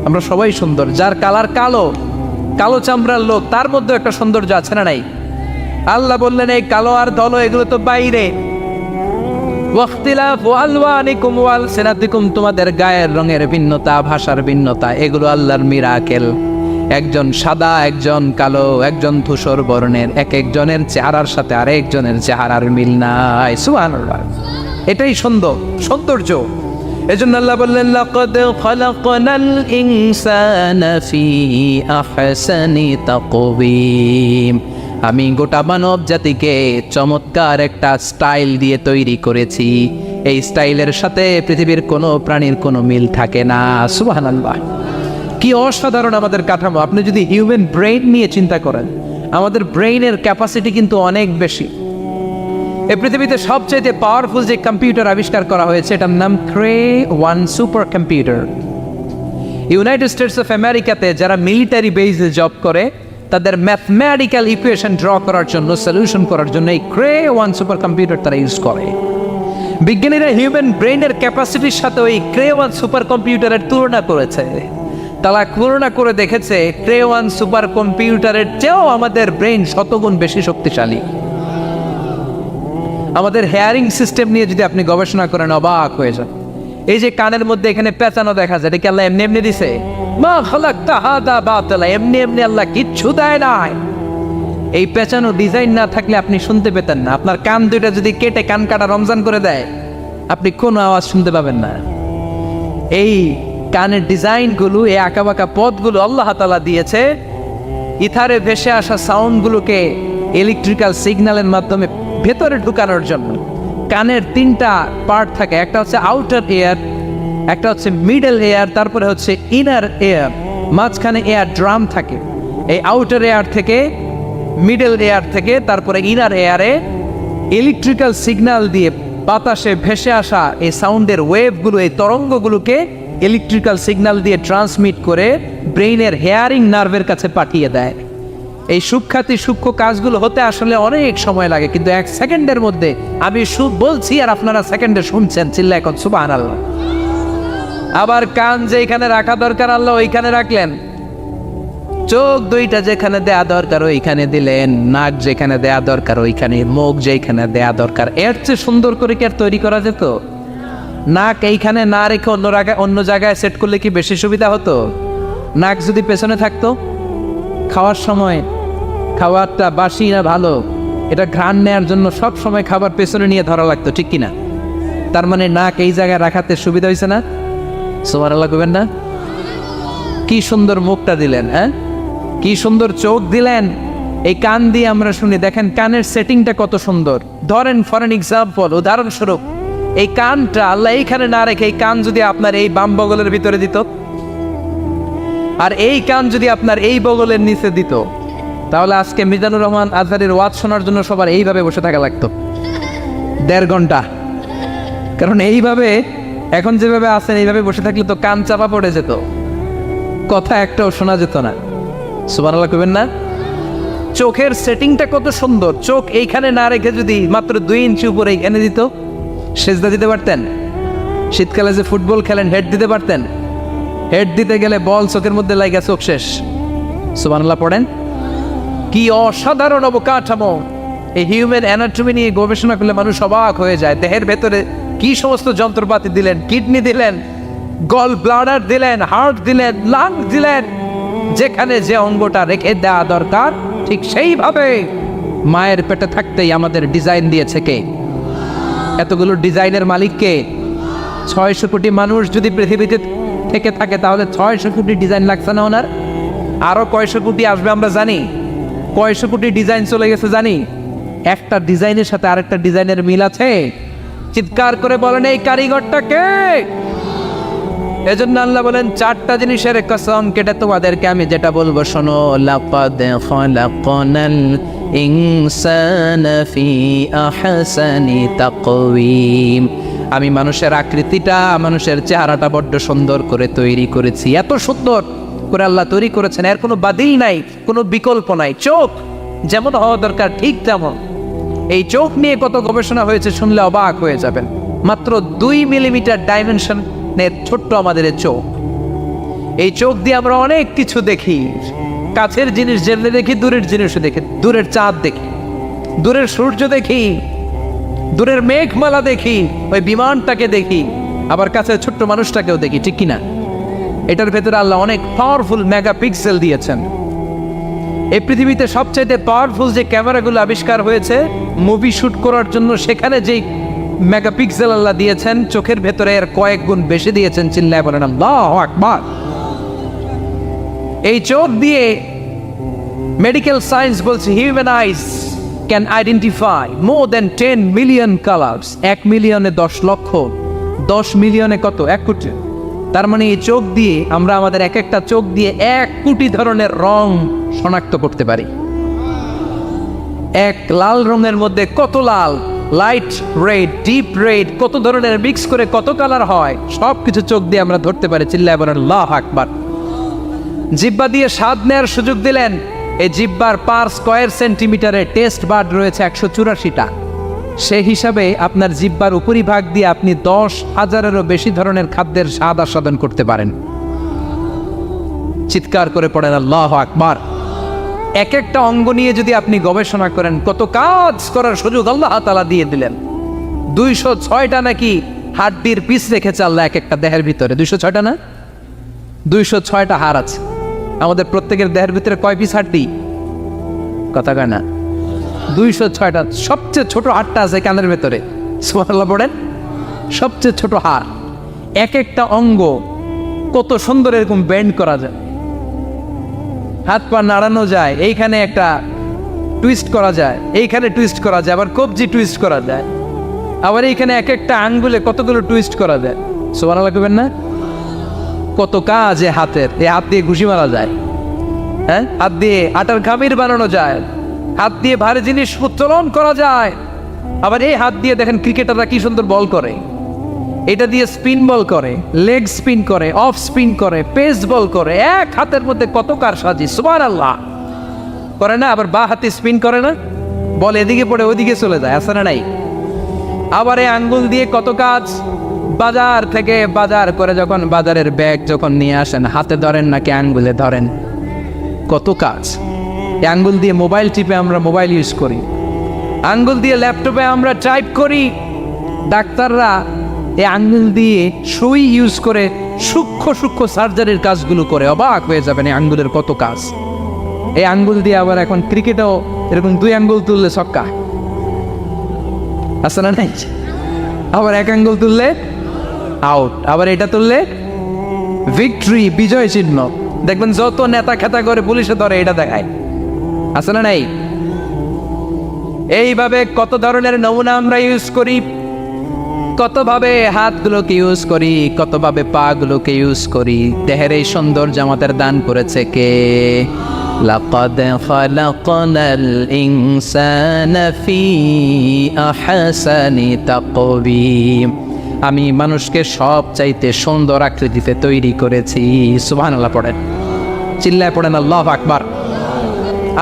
আমরা সবাই সুন্দর। যার কালার কালো, কালো চামড়ার লোক, তার মধ্যে একটা সৌন্দর্য আছে না নাই? আল্লাহ বললেন এই কালো আর ধলো এগুলো তো বাইরে। ওয়াখতিলাফু আলওয়ানিকুম ওয়া আলসিনাতিকুম, তোমাদের গায়ের রঙের ভিন্নতা, ভাষার ভিন্নতা, এগুলো আল্লাহর মিরাকেল। একজন সাদা, একজন কালো, একজন ধূসর বর্ণের, এক একজনের চেহারার সাথে আরেকজনের চেহারার মিল নাই। সুবহানাল্লাহ। এটাই সৌন্দর্য। এজন্য আল্লাহ বললেন লাকাদ খালাকনাল ইনসানা ফি আহসানি তাকওয়িম, আমি গোটা মানব জাতিকে চমৎকার একটা স্টাইল দিয়ে তৈরি করেছি। এই স্টাইলের সাথে পৃথিবীর কোনো প্রাণীর কোনো মিল থাকে না। সুবহানাল্লাহ। কি অসাধারণ আমাদের কাঠামো। আপনি যদি হিউম্যান ব্রেইন নিয়ে চিন্তা করেন, আমাদের ব্রেইনের ক্যাপাসিটি কিন্তু অনেক বেশি। এই পৃথিবীতে সবচেয়ে পাওয়ারফুল যে কম্পিউটার আবিষ্কার করা হয়েছে এটার নাম Cray one super computer. United States of আমেরিকাতে যারা মিলিটারি বেসে জব করে তাদের ম্যাথমেটিক্যাল ইকুয়েশন ড্র করার জন্য, সলিউশন করার জন্য এই ক্রে-1 সুপার কম্পিউটার তারা ইউজ করে। বিজ্ঞানীরা হিউম্যান ব্রেইনের ক্যাপাসিটির সাথে ওই ক্রে-1 সুপার কম্পিউটারের তুলনা করেছে। তারা তুলনা করে দেখেছে ক্রে-1 সুপার কম্পিউটারের চেয়েও আমাদের ব্রেইন শতগুণ বেশি শক্তিশালী। আমাদের হেয়ারিং সিস্টেম নিয়ে যদি আপনি গবেষণা করেন অবাক হয়ে যান। এই যে কানের মধ্যে এখানে পেঁচানো দেখা যায়, এটা কি আল্লাহ এমনি এমনি দিছে? মা খালাকতা হাদা বাতিলা, এমনি এমনি আল্লাহ কিচ্ছু দেয় নাই। এই পেঁচানো ডিজাইন না থাকলে আপনি শুনতে পেতেন না। আপনার কান দুইটা যদি কেটে কান কাটা রমজান করে দেয়, আপনি কোনো আওয়াজ শুনতে পাবেন না। এই কানের ডিজাইনগুলো, এই আঁকাবাঁকা পথগুলো আল্লাহ তাআলা দিয়েছে ইথারে ভেসে আসা সাউন্ডগুলোকে ইলেকট্রিক্যাল সিগন্যালের মাধ্যমে ভেতরে ঢুকানোর জন্য। কানের 3টা পার্ট থাকে, একটা হচ্ছে আউটার এয়ার, একটা হচ্ছে মিডল এয়ার, তারপরে হচ্ছে ইনার এয়ার, মাঝখানে এয়ার ড্রাম থাকে। এই আউটার এয়ার থেকে, মিডল এয়ার থেকে তারপরে ইনার এয়ারে ইলেকট্রিক্যাল সিগন্যাল দিয়ে বাতাসে ভেসে আসা এই সাউন্ডের ওয়েভগুলো, এই তরঙ্গগুলোকে ইলেকট্রিক্যাল সিগন্যাল দিয়ে ট্রান্সমিট করে ব্রেইনের হেয়ারিং নার্ভের কাছে পাঠিয়ে দেয়। এই সূক্ষ্ম কাজগুলো হতে আসলে অনেক সময় লাগে, কিন্তু 1 সেকেন্ডের মধ্যে আমি বলছি আর আপনারা সেকেন্ডে শুনছেন। চিল্লা এখন সুবহানাল্লাহ। আবার কান যেখানে রাখা দরকার আল্লাহ ওইখানে রাখলেন, চোখ দুইটা যেখানে দেয়া দরকার ওইখানে দিলেন, নাক যেখানে দেয়া দরকার ওইখানে, মুখ যেখানে দেয়া দরকার। এর চেয়ে সুন্দর করে কি আর তৈরি করা যেত? নাক এইখানে না রেখে অন্য জায়গায় সেট করলে কি বেশি সুবিধা হতো? নাক যদি পেছনে থাকতো, খাওয়ার সময় খাবারটা বাসি না ভালো এটা ঘ্রাণ নেওয়ার জন্য সব সময় খাবার পেছনে নিয়ে ধরা লাগতো, ঠিক কিনা? তার মানে নাক এই জায়গায় রাখাতে সুবিধা হয়েছে না? সুবহানাল্লাহ কইবেন না? কি সুন্দর মুখটা দিলেন, হ্যাঁ, কি সুন্দর চোখ দিলেন। এই কান দিয়ে আমরা শুনি, দেখেন কানের সেটিংটা কত সুন্দর। ধরেন ফর এন এক্সাম্পল, উদাহরণস্বরূপ এই কানটা আল্লাহ এইখানে না রেখে এই কান যদি আপনার এই বাম বগলের ভিতরে দিত, আর এই কান যদি আপনার এই বগলের নিচে দিত, তাহলে আজকে মিজানুর রহমান আজহারের ওয়াজ শোনার জন্য সবার এইভাবে বসে থাকা লাগতো 1.5 ঘন্টা। কারণ এইভাবে এখন যেভাবে আছেন এইভাবে বসে থাকলে তো কান চাপা পড়ে যেত, কথা একটাও শোনা যেত না। সুবহানাল্লাহ কইবেন না? চোখের সেটিংটা কত সুন্দর। চোখ এইখানে না রেখে যদি মাত্র 2 ইঞ্চি উপরে এইখানে দিত, সেজদা দিতে পারতেন। শীতকালে যে ফুটবল খেলেন, হেড দিতে পারতেন। হেড দিতে গেলে বল চোখের মধ্যে লাগা, চোখ শেষ। সুবহানাল্লাহ পড়েন। কি অসাধারণ অবকাঠামো! এই হিউম্যান অ্যানাটমি নিয়ে গবেষণা করলে মানুষ অবাক হয়ে যায়। দেহের ভেতরে কি সমস্ত যন্ত্রপাতি দিলেন, কিডনি দিলেন, গল ব্লাডার দিলেন, হার্ট দিলেন, লাং দিলেন। যেখানে যে অঙ্গটা রেখে দেওয়া দরকার ঠিক সেইভাবে মায়ের পেটে থাকতেই আমাদের ডিজাইন দিয়েছে কে? এতগুলো ডিজাইনের মালিক কে? 600 কোটি মানুষ যদি পৃথিবীতে থেকে থাকে তাহলে 600 কোটি ডিজাইন লাগছে না ওনার? আরো কয়শো কোটি আসবে আমরা জানি। কয়শো কোটি ডিজাইন চলে গেছে জানি। একটা ডিজাইনের সাথে আরেকটা ডিজাইনের মিল আছে? চিৎকার করে বলেন এই কারিগরটা কে? এজন্য আল্লাহ বলেন 4টা জিনিসের কসম কেটে তোমাদেরকে আমি যেটা বলবো শোনো। লাকাদ খালাকনাল ইনসানা ফি আহসানি তাকওয়িম। আমি মানুষের আকৃতিটা, মানুষের চেহারাটা বড্ড সুন্দর করে তৈরি করেছি। এত সুন্দর করে আল্লাহ তৈরি করেছেন, এর কোনো বাদিল নাই, কোনো বিকল্প নাই। চোখ যেমন হওয়া দরকার ঠিক তেমন। এই চোখ নিয়ে কত গবেষণা হয়েছে শুনলে অবাক হয়ে যাবেন। মাত্র 2 মিলিমিটার ডাইমেনশনের ছোট্ট আমাদের চোখ। এই চোখ দিয়ে আমরা অনেক কিছু দেখি। কাছের জিনিস যেমনি দেখি, দূরের জিনিসও দেখি। দূরের চাঁদ দেখি, দূরের সূর্য দেখি, দূরের মেঘমালা দেখি, ওই বিমানটাকে দেখি, আবার কাছে ছোট্ট মানুষটাকেও দেখি, ঠিক কিনা? এটার ভেতরে আল্লাহ অনেক পাওয়ারফুল মেগাপিক্সেল দিয়েছেন। এই পৃথিবীতে সবচাইতে পাওয়ারফুল যে ক্যামেরাগুলো আবিষ্কার হয়েছে মুভি শুট করার জন্য, সেখানে যেই মেগাপিক্সেল আল্লাহ দিয়েছেন চোখের ভেতরে এর কয়েক গুণ বেশি দিয়েছেন। চিল্লায় বলেন আল্লাহু আকবার। এই চোখ দিয়ে মেডিকেল সায়েন্স বলছে human ice can identify more than 10 million colours. 1 মিলিয়নে 10 লক্ষ, 10 মিলিয়নে কত? 1 কোটি। তার মানে এই চোখ দিয়ে আমরা আমাদের এক একটা চোখ দিয়ে 1 কোটি ধরনের রং শনাক্ত করতে পারি। এক লাল রঙের মধ্যে কত লাল, লাইট রেড, ডিপ রেড, কত ধরনের মিক্স করে কত কালার হয়, সব কিছু চোখ দিয়ে আমরা ধরতে পারি। চিল্লায় বলেন আল্লাহু আকবার। জিহ্বা দিয়ে স্বাদ নেওয়ার সুযোগ দিলেন। এই জিহ্বার পার স্কয়ার সেন্টিমিটারে টেস্ট বাড রয়েছে 184টা। সেই হিসাবে আপনার জিহ্বার উপরিভাগ দিয়ে আপনি 10,000-এরও বেশি ধরনের খাদ্যের স্বাদ আস্বাদন করতে পারেন। চিৎকার করে পড়েন আল্লাহু আকবার। এক একটা অঙ্গ নিয়ে যদি আপনি গবেষণা করেন, কত কাজ করার সুযোগ আল্লাহ তাআলা দিয়ে দিলেন। 206টা নাকি হাড্ডির পিস রেখেছে আল্লাহ এক একটা দেহের ভিতরে। 206টা না, 206টা হাড় আছে। আমাদের প্রত্যেকের দেহের ভিতরে কয় পিস হাড্ডি? কথা কয় না, 206টা। সবচেয়ে ছোট হাড়টা আছে কানের ভেতরে। সুবহানাল্লাহ পড়েন। সবচেয়ে ছোট হাড়। এক একটা অঙ্গ কত সুন্দর এরকম বেন্ড করা যায়, হাত পা নাড়ানো যায়, এইখানে একটা টুইস্ট করা যায়, এইখানে টুইস্ট করা যায়, আবার কবজি টুইস্ট করা যায়, আবার এইখানে এক একটা আঙ্গুলে কতগুলো টুইস্ট করা যায়। সুবহানাল্লাহ কইবেন না? কত কাজ এ হাতের। এই হাত দিয়ে ঘুষি মারা যায়, হ্যাঁ, হাত দিয়ে আটার খামির বানানো যায়, হাত দিয়ে ভারী জিনিস উত্তোলন করা যায়। আবার এই হাত দিয়ে দেখেন ক্রিকেটাররা কি সুন্দর বল করে, এটা দিয়ে স্পিন বল করে, লেগ স্পিন করে, অফ স্পিন করে, পেস বল করে। এক হাতের মধ্যে কত কারসাজি। সুবহানাল্লাহ করে না? আবার বা হাতে স্পিন করে না, বল এদিকে পড়ে ওদিকে চলে যায়, আছে না নাই? আবার এই আঙ্গুল দিয়ে কত কাজ। বাজার থেকে বাজার করে যখন বাজারের ব্যাগ যখন নিয়ে আসেন, হাতে ধরেন নাকি আঙ্গুলে ধরেন, কত কাজ। এই আঙ্গুল দিয়ে মোবাইল টিপে আমরা মোবাইল ইউজ করি, আঙ্গুল দিয়ে ল্যাপটপে আমরা টাইপ করি। ডাক্তাররা এই আঙ্গুল দিয়ে সুই ইউজ করে সূক্ষ্ম সূক্ষ্ম সার্জারির কাজগুলো করে। অবাক হয়ে যাবেন এই আঙ্গুলের কত কাজ। এই আঙ্গুল দিয়ে আবার এখন ক্রিকেটেও এরকম 2 আঙ্গুল তুললে ছক্কা, আছে না নাই? আবার 1 আঙ্গুল তুললে আউট, আবার এটা তুললে ভিক্টরি, বিজয় চিহ্ন। দেখবেন যত নেতা খেতা করে পুলিশে ধরে এটা দেখায়, আছে না নাই? এইভাবে কত ধরনের নমুনা আমরা ইউজ করি, কতভাবে হাতগুলোকে ইউজ করি, কতভাবে পা গুলোকে ইউজ করি। দেহের এই সৌন্দর্য আমাদের দান করেছে কে? লাকাদ খালাকনাল ইনসানা ফি আহসানি তাকওয়িম। আমি মানুষকে সব চাইতে সুন্দর আকৃতিতে তৈরি করেছি। সুবহানাল্লাহ পড়েন, চিল্লায় পড়েন আল্লাহু আকবার।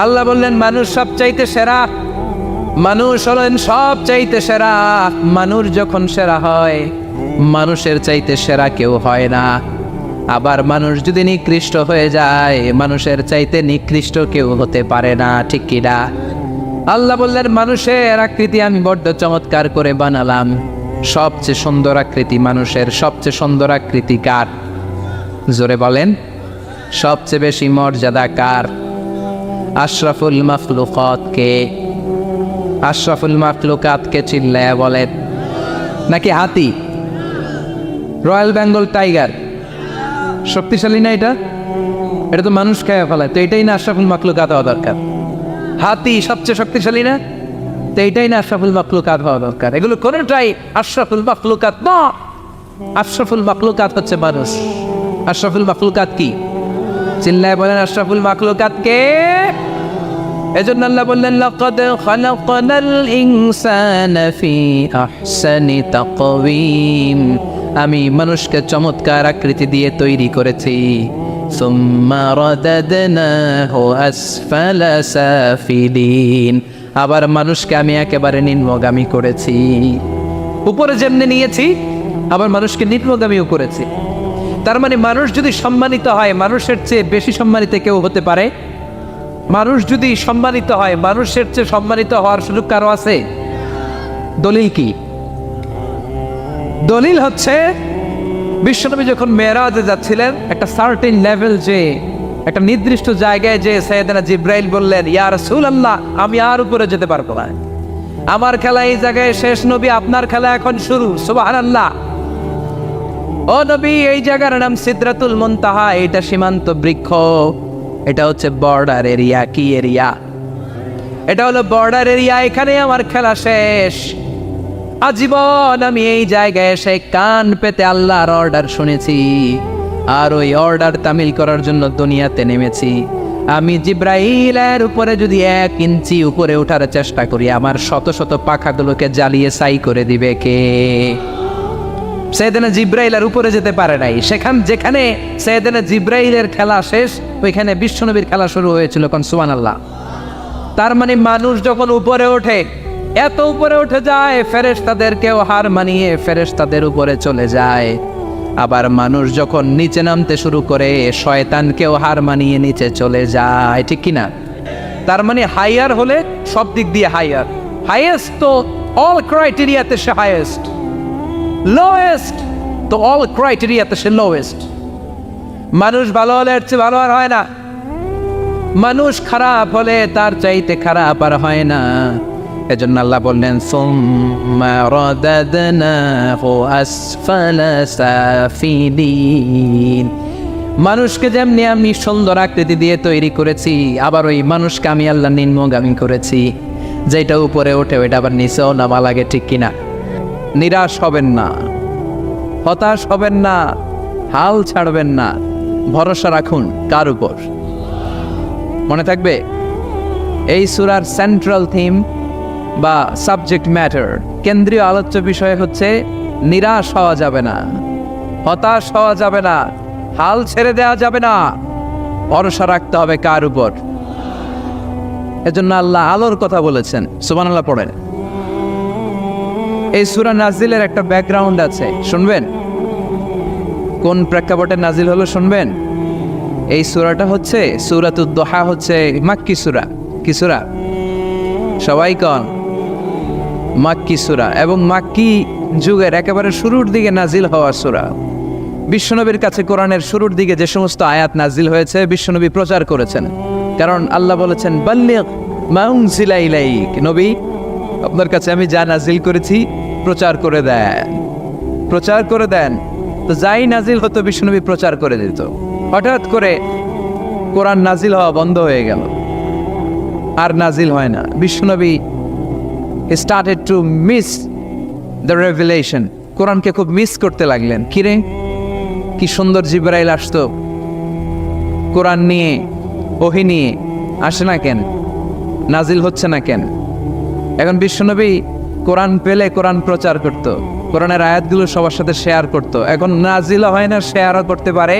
আল্লাহ বললেন মানুষ সব চাইতে সেরা, মানুষ হলেন সব চাইতে সেরা। মানুষ যখন সেরা হয়, মানুষের চাইতে সেরা কেউ হয় না। আবার মানুষ যদি নিকৃষ্ট হয়ে যায়, মানুষের চাইতে নিকৃষ্ট কেউ হতে পারে না, ঠিক কি না? আল্লাহ বললেন মানুষের আকৃতি আমি বড্ড চমৎকার করে বানালাম। সবচেয়ে সুন্দর আকৃতি মানুষের। সবচেয়ে সুন্দর আকৃতি কার? জোরে বলেন। সবচেয়ে বেশি মর্যাদা কার? আশরাফুল মাখলুকাত কে? আশরাফুল মাখলুকাত কে? চিল্লায়া বলেন। নাকি হাতি? রয়্যাল বেঙ্গল টাইগার শক্তিশালী না? এটা তো মানুষ খেয়ে ফেলায়, তো এটাই না আশরাফুল মাখলুকাত হওয়া দরকার? হাতি সবচেয়ে শক্তিশালী না? তো এইটাই না আশরাফুল মাখলুকাত হওয়া দরকার? এগুলো কোনটাই আশরাফুল মাখলুকাত না। আশরাফুল মাখলুকাত হচ্ছে মানুষ। আশরাফুল মাখলুকাত কি? চিল্লায় বলেন আশরাফুল মাখলুকাত কে? এজন্য আল্লাহ বললেন লাকাদ খালাকনাল ইনসানা ফি আহসানি তাকওয়িম। আমি মানুষকে চমৎকার আকৃতি দিয়ে তৈরি করেছি। সুম্মা রাদাদনাহু আসফালা সাফিলিন। আবার মানুষকে আমি একেবারে নিম্নগামী করেছি। উপরে যেমনি নিয়েছি, আবার মানুষকে নিম্নগামীও করেছি। তার মানে মানুষ যদি সম্মানিত হয়, মানুষের চেয়ে বেশি সম্মানিত কেউ হতে পারে? মানুষ যদি সম্মানিত হয়, মানুষের চেয়ে সম্মানিত হওয়ার সুযোগ কারো আছে? দলিল কি? দলিল হচ্ছে বিশ্বনবী যখন মেরাজে যাচ্ছিলেন, একটা সার্টেন লেভেল, যে একটা নির্দিষ্ট জায়গায় যে সাইয়েদনা জিব্রাইল বললেন ইয়া রাসূলুল্লাহ আমি আর উপরে যেতে পারবো না, আমার খেলা এই জায়গায় শেষ, নবী আপনার খেলা এখন শুরু। সুবহানাল্লাহ। ও নবী, এই জায়গার নাম সিদরাতুল মুনতাহা, এটা সীমান্ত বৃক্ষ, এটা হচ্ছে বর্ডার এরিয়া। কি এরিয়া? এটা হলো বর্ডার এরিয়া, এখানে আমার খেলা শেষ। আজীবন আমি এই জায়গায় এসে কান পেতে আল্লাহর অর্ডার শুনেছি, আর ওই অর্ডার তামিল করার জন্য দুনিয়াতে নেমেছি। আমি জিব্রাইলের উপরে যদি 1 ইঞ্চি উপরে ওঠার চেষ্টা করি, আমার শত শত পাখাগুলোকে জ্বালিয়ে ছাই করে দিবে কে? সাইয়েদনা জিব্রাইলের উপরে যেতে পারে নাই। যেখানে সাইয়েদনা জিব্রাইলের খেলা শেষ, ওইখানে বিশ্বনবীর খেলা শুরু হয়েছিল। কোন সুবহানাল্লাহ। তার মানে মানুষ যখন উপরে ওঠে, এত উপরে উঠে যায়, ফেরেশতাদেরকেও হার মানিয়ে ফেরেশতাদের উপরে চলে যায়। আবার মানুষ যখন নিচে নামতে শুরু করে, শয়তানকেও হার মানিয়ে নিচে চলে যায়, ঠিক কিনা? তার মানে হাইয়ার হলে সব দিক দিয়ে হাইয়ার। হাইয়েস্ট তো অল ক্রাইটেরিয়াতে সে হাইয়েস্ট, লোয়েস্ট তো অল ক্রাইটেরিয়াতে সে লোয়েস্ট। মানুষ ভালো হলে এর চেয়ে ভালো আর হয় না, মানুষ খারাপ হলে তার চাইতে খারাপ আর হয় না। এজন্য আল্লাহ বললেন সুম্মা রাদাদনাহু আসফালা সাফিলিন। মানুষকে যেমনি আমি সুন্দর আকৃতি দিয়ে তৈরি করেছি, আবার ওই মানুষকে আমি আল্লাহ নিম্নগামী করেছি। যেটা উপরে ওঠে ওইটা আবার নিচেও নামা লাগে, ঠিক কিনা? নিরাশ হবেন না, হতাশ হবেন না, হাল ছাড়বেন না, ভরসা রাখুন কার উপর? মনে থাকবে এই সূরার সেন্ট্রাল থিম বা সাবজেক্ট ম্যাটার, কেন্দ্রীয় আলোচ্য বিষয় হচ্ছে নিরাশ হওয়া যাবে না, হতাশ হওয়া যাবে না, হাল ছেড়ে দেওয়া যাবে না, ভরসা রাখতে হবে কার উপর? এজন্য আল্লাহ আলোর কথা বলেছেন। সুবহানাল্লাহ পড়েন। এই সূরা নাজিলের একটা ব্যাকগ্রাউন্ড আছে, শুনবেন? কোন প্রেক্ষাপটে নাজিল হলো শুনবেন? এই সূরাটা হচ্ছে সূরাতুদ দুহা, হচ্ছে মাক্কি সূরা। কি সূরা? সবাই কোন? মাক্কি সূরা, এবং মাক্কি যুগের একেবারে শুরুর দিকে নাজিল হওয়া সূরা। বিশ্বনবীর কাছে কোরআনের শুরুর দিকে যে সমস্ত আয়াত নাজিল হয়েছে, বিশ্বনবী প্রচার করেছেন। কারণ আল্লাহ বলেছেন বাল্লিগ মা উনজিলা ইলাইক, নবী আপনার কাছে আমি যা নাজিল করেছি প্রচার করে দেন, প্রচার করে দেন। তো যাই নাজিল হতো বিশ্বনবী প্রচার করে দিত। হঠাৎ করে কোরআন নাজিল হওয়া বন্ধ হয়ে গেল, আর নাজিল হয় না। বিশ্বনবী started to miss the revelation, কোরআনকে খুব মিস করতে লাগলেন। কিরে, কি সুন্দর জিবরাইল আসতো, কোরআন নিয়ে, ওহী নিয়ে, আসে না কেন? নাজিল হচ্ছে না কেন? এখন বিশ্বনবী কোরআন পেলে কোরআন প্রচার করত, কোরআনের আয়াতগুলো সবার সাথে শেয়ার করত। এখন নাজিলও হয় না, শেয়ারও করতে পারে,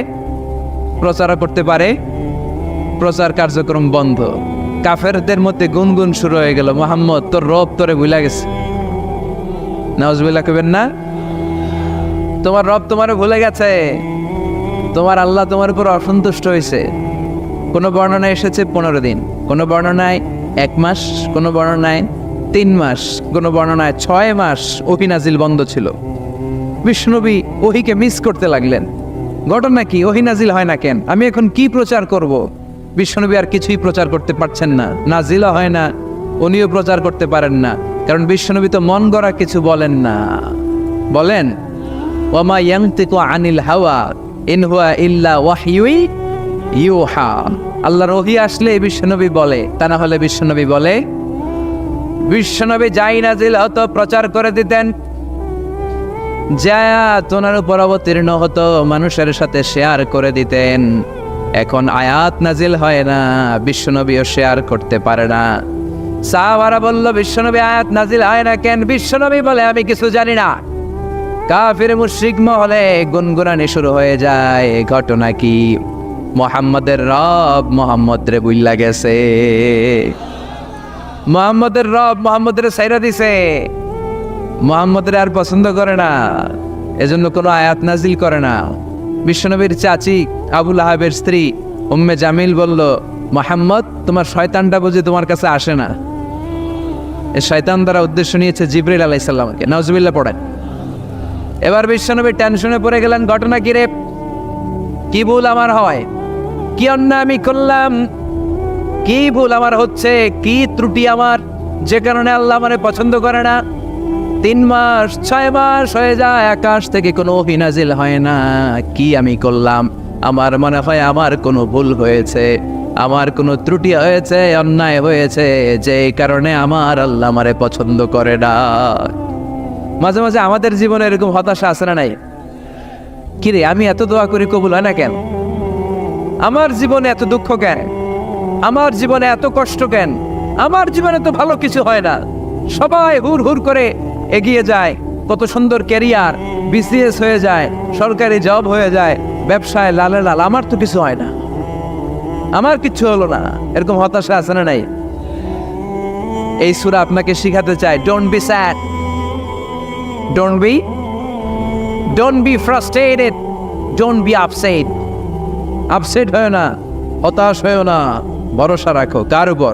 প্রচারও করতে পারে, প্রচার কার্যক্রম বন্ধ। কাফেরদের মধ্যে গুনগুন শুরু হয়ে গেল, মুহাম্মদ তোর রব তোরে ভুলে গেছে। নাউজুবিল্লাহ কইবেন না? তোমার রব তোমারে ভুলে গেছে, তোমার আল্লাহ তোমার উপর অসন্তুষ্ট হয়েছে। কোনো বর্ণনায় এসেছে 15 দিন, কোনো বর্ণনায় 1 মাস, কোনো বর্ণনায় 3 মাস, কোনো বর্ণনায় 6 মাস ওহী নাজিল বন্ধ ছিল। বিশ্বনবী ওহীকে মিস করতে লাগলেন। ঘটনা কি? ওহী নাজিল হয় না কেন? আমি এখন কি প্রচার করব? বিশ্বনবী আর কিছুই প্রচার করতে পারছেন না, নাজিলও হয় না, উনিও প্রচার করতে পারেন না। কারণ বিশ্বনবী তো মন গড়া কিছু বলেন না। বলেন ওয়ামা ইয়ানতিকু আনিল হাওয়া ইন হুয়া ইল্লা ওয়াহয়ুই ইউহা। আল্লাহর ওহী আসলে বিশ্বনবী বলে, তা না হলে বিশ্বনবী বলে? বিশ্বনবী যাই নাজিল হতো প্রচার করে দিতেন, যা তোনার উপর অবতীর্ণ হতো মানুষের সাথে শেয়ার করে দিতেন। এখন আয়াত নাজিল হয় না, বিশ্বনবীও শেয়ার করতে পারে না। সাহাবারা বলল বিশ্বনবী আয়াত নাজিল হয় না কেন? বিশ্বনবী বলে আমি কিছু জানি না। কাফির মুশরিক মহলে গুনগুনানি শুরু হয়ে যায়। ঘটনা কি? মুহাম্মদের রব মুহাম্মদ রে বুইল্লা গেছে, মুহাম্মদের রব মুহাম্মদের ছাইরা দিছে, মুহাম্মদের আর পছন্দ করে না, এজন্য কোনো আয়াত নাজিল করে না। বিশ্বনবীর চাচি আবু লাহাবের স্ত্রী উম্মে জামিল বলল, মুহাম্মদ তোমার শয়তানটা বুঝি তোমার কাছে আসে না? এই শয়তান দ্বারা উদ্দেশ্য নিয়েছে জিবরিল আলাইহিস সালামকে। নাউজুবিল্লাহ পড়েন। এবার বিশ্বনবী টেনশনে পড়ে গেলেন। ঘটনা কি রে? কি ভুল আমার হয়? কি অন্যায় আমি করলাম? কি ভুল আমার হচ্ছে? কি ত্রুটি আমার, যে কারণে আল্লাহ আমারে পছন্দ করে না? 3 মাস 6 মাস হয়ে যায়, আকাশ থেকে কোনো ওহী নাজিল হয় না। কি আমি করলাম? আমার মনে হয় আমার কোনো ভুল হয়েছে, আমার কোনো ত্রুটি হয়েছে, অন্যায় হয়েছে, যে কারণে আমার আল্লাহ আমারে পছন্দ করে না। মাঝে মাঝে আমাদের জীবনে এরকম হতাশা আছে না নাই? কিরে, আমি এত দোয়া করি কবুল হয় না কেন? আমার জীবনে এত দুঃখ কেন? আমার জীবনে এত কষ্ট কেন? আমার জীবনে তো ভালো কিছু হয় না। সবাই হুর হুর করে এগিয়ে যায়, কত সুন্দর ক্যারিয়ার, বিসিএস হয়ে যায়, সরকারি জব হয়ে যায়, ব্যবসায় লালে লাল, আমার তো কিছু হয় না, আমার কিচ্ছু হলো না। এরকম হতাশা আছে না নাই? এই সূরা আপনাকে শিখাতে চায়, don't be sad, don't be frustrated, don't be upset. Upset হয় না, হতাশ হয় না, ভরসা রাখো কার উপর?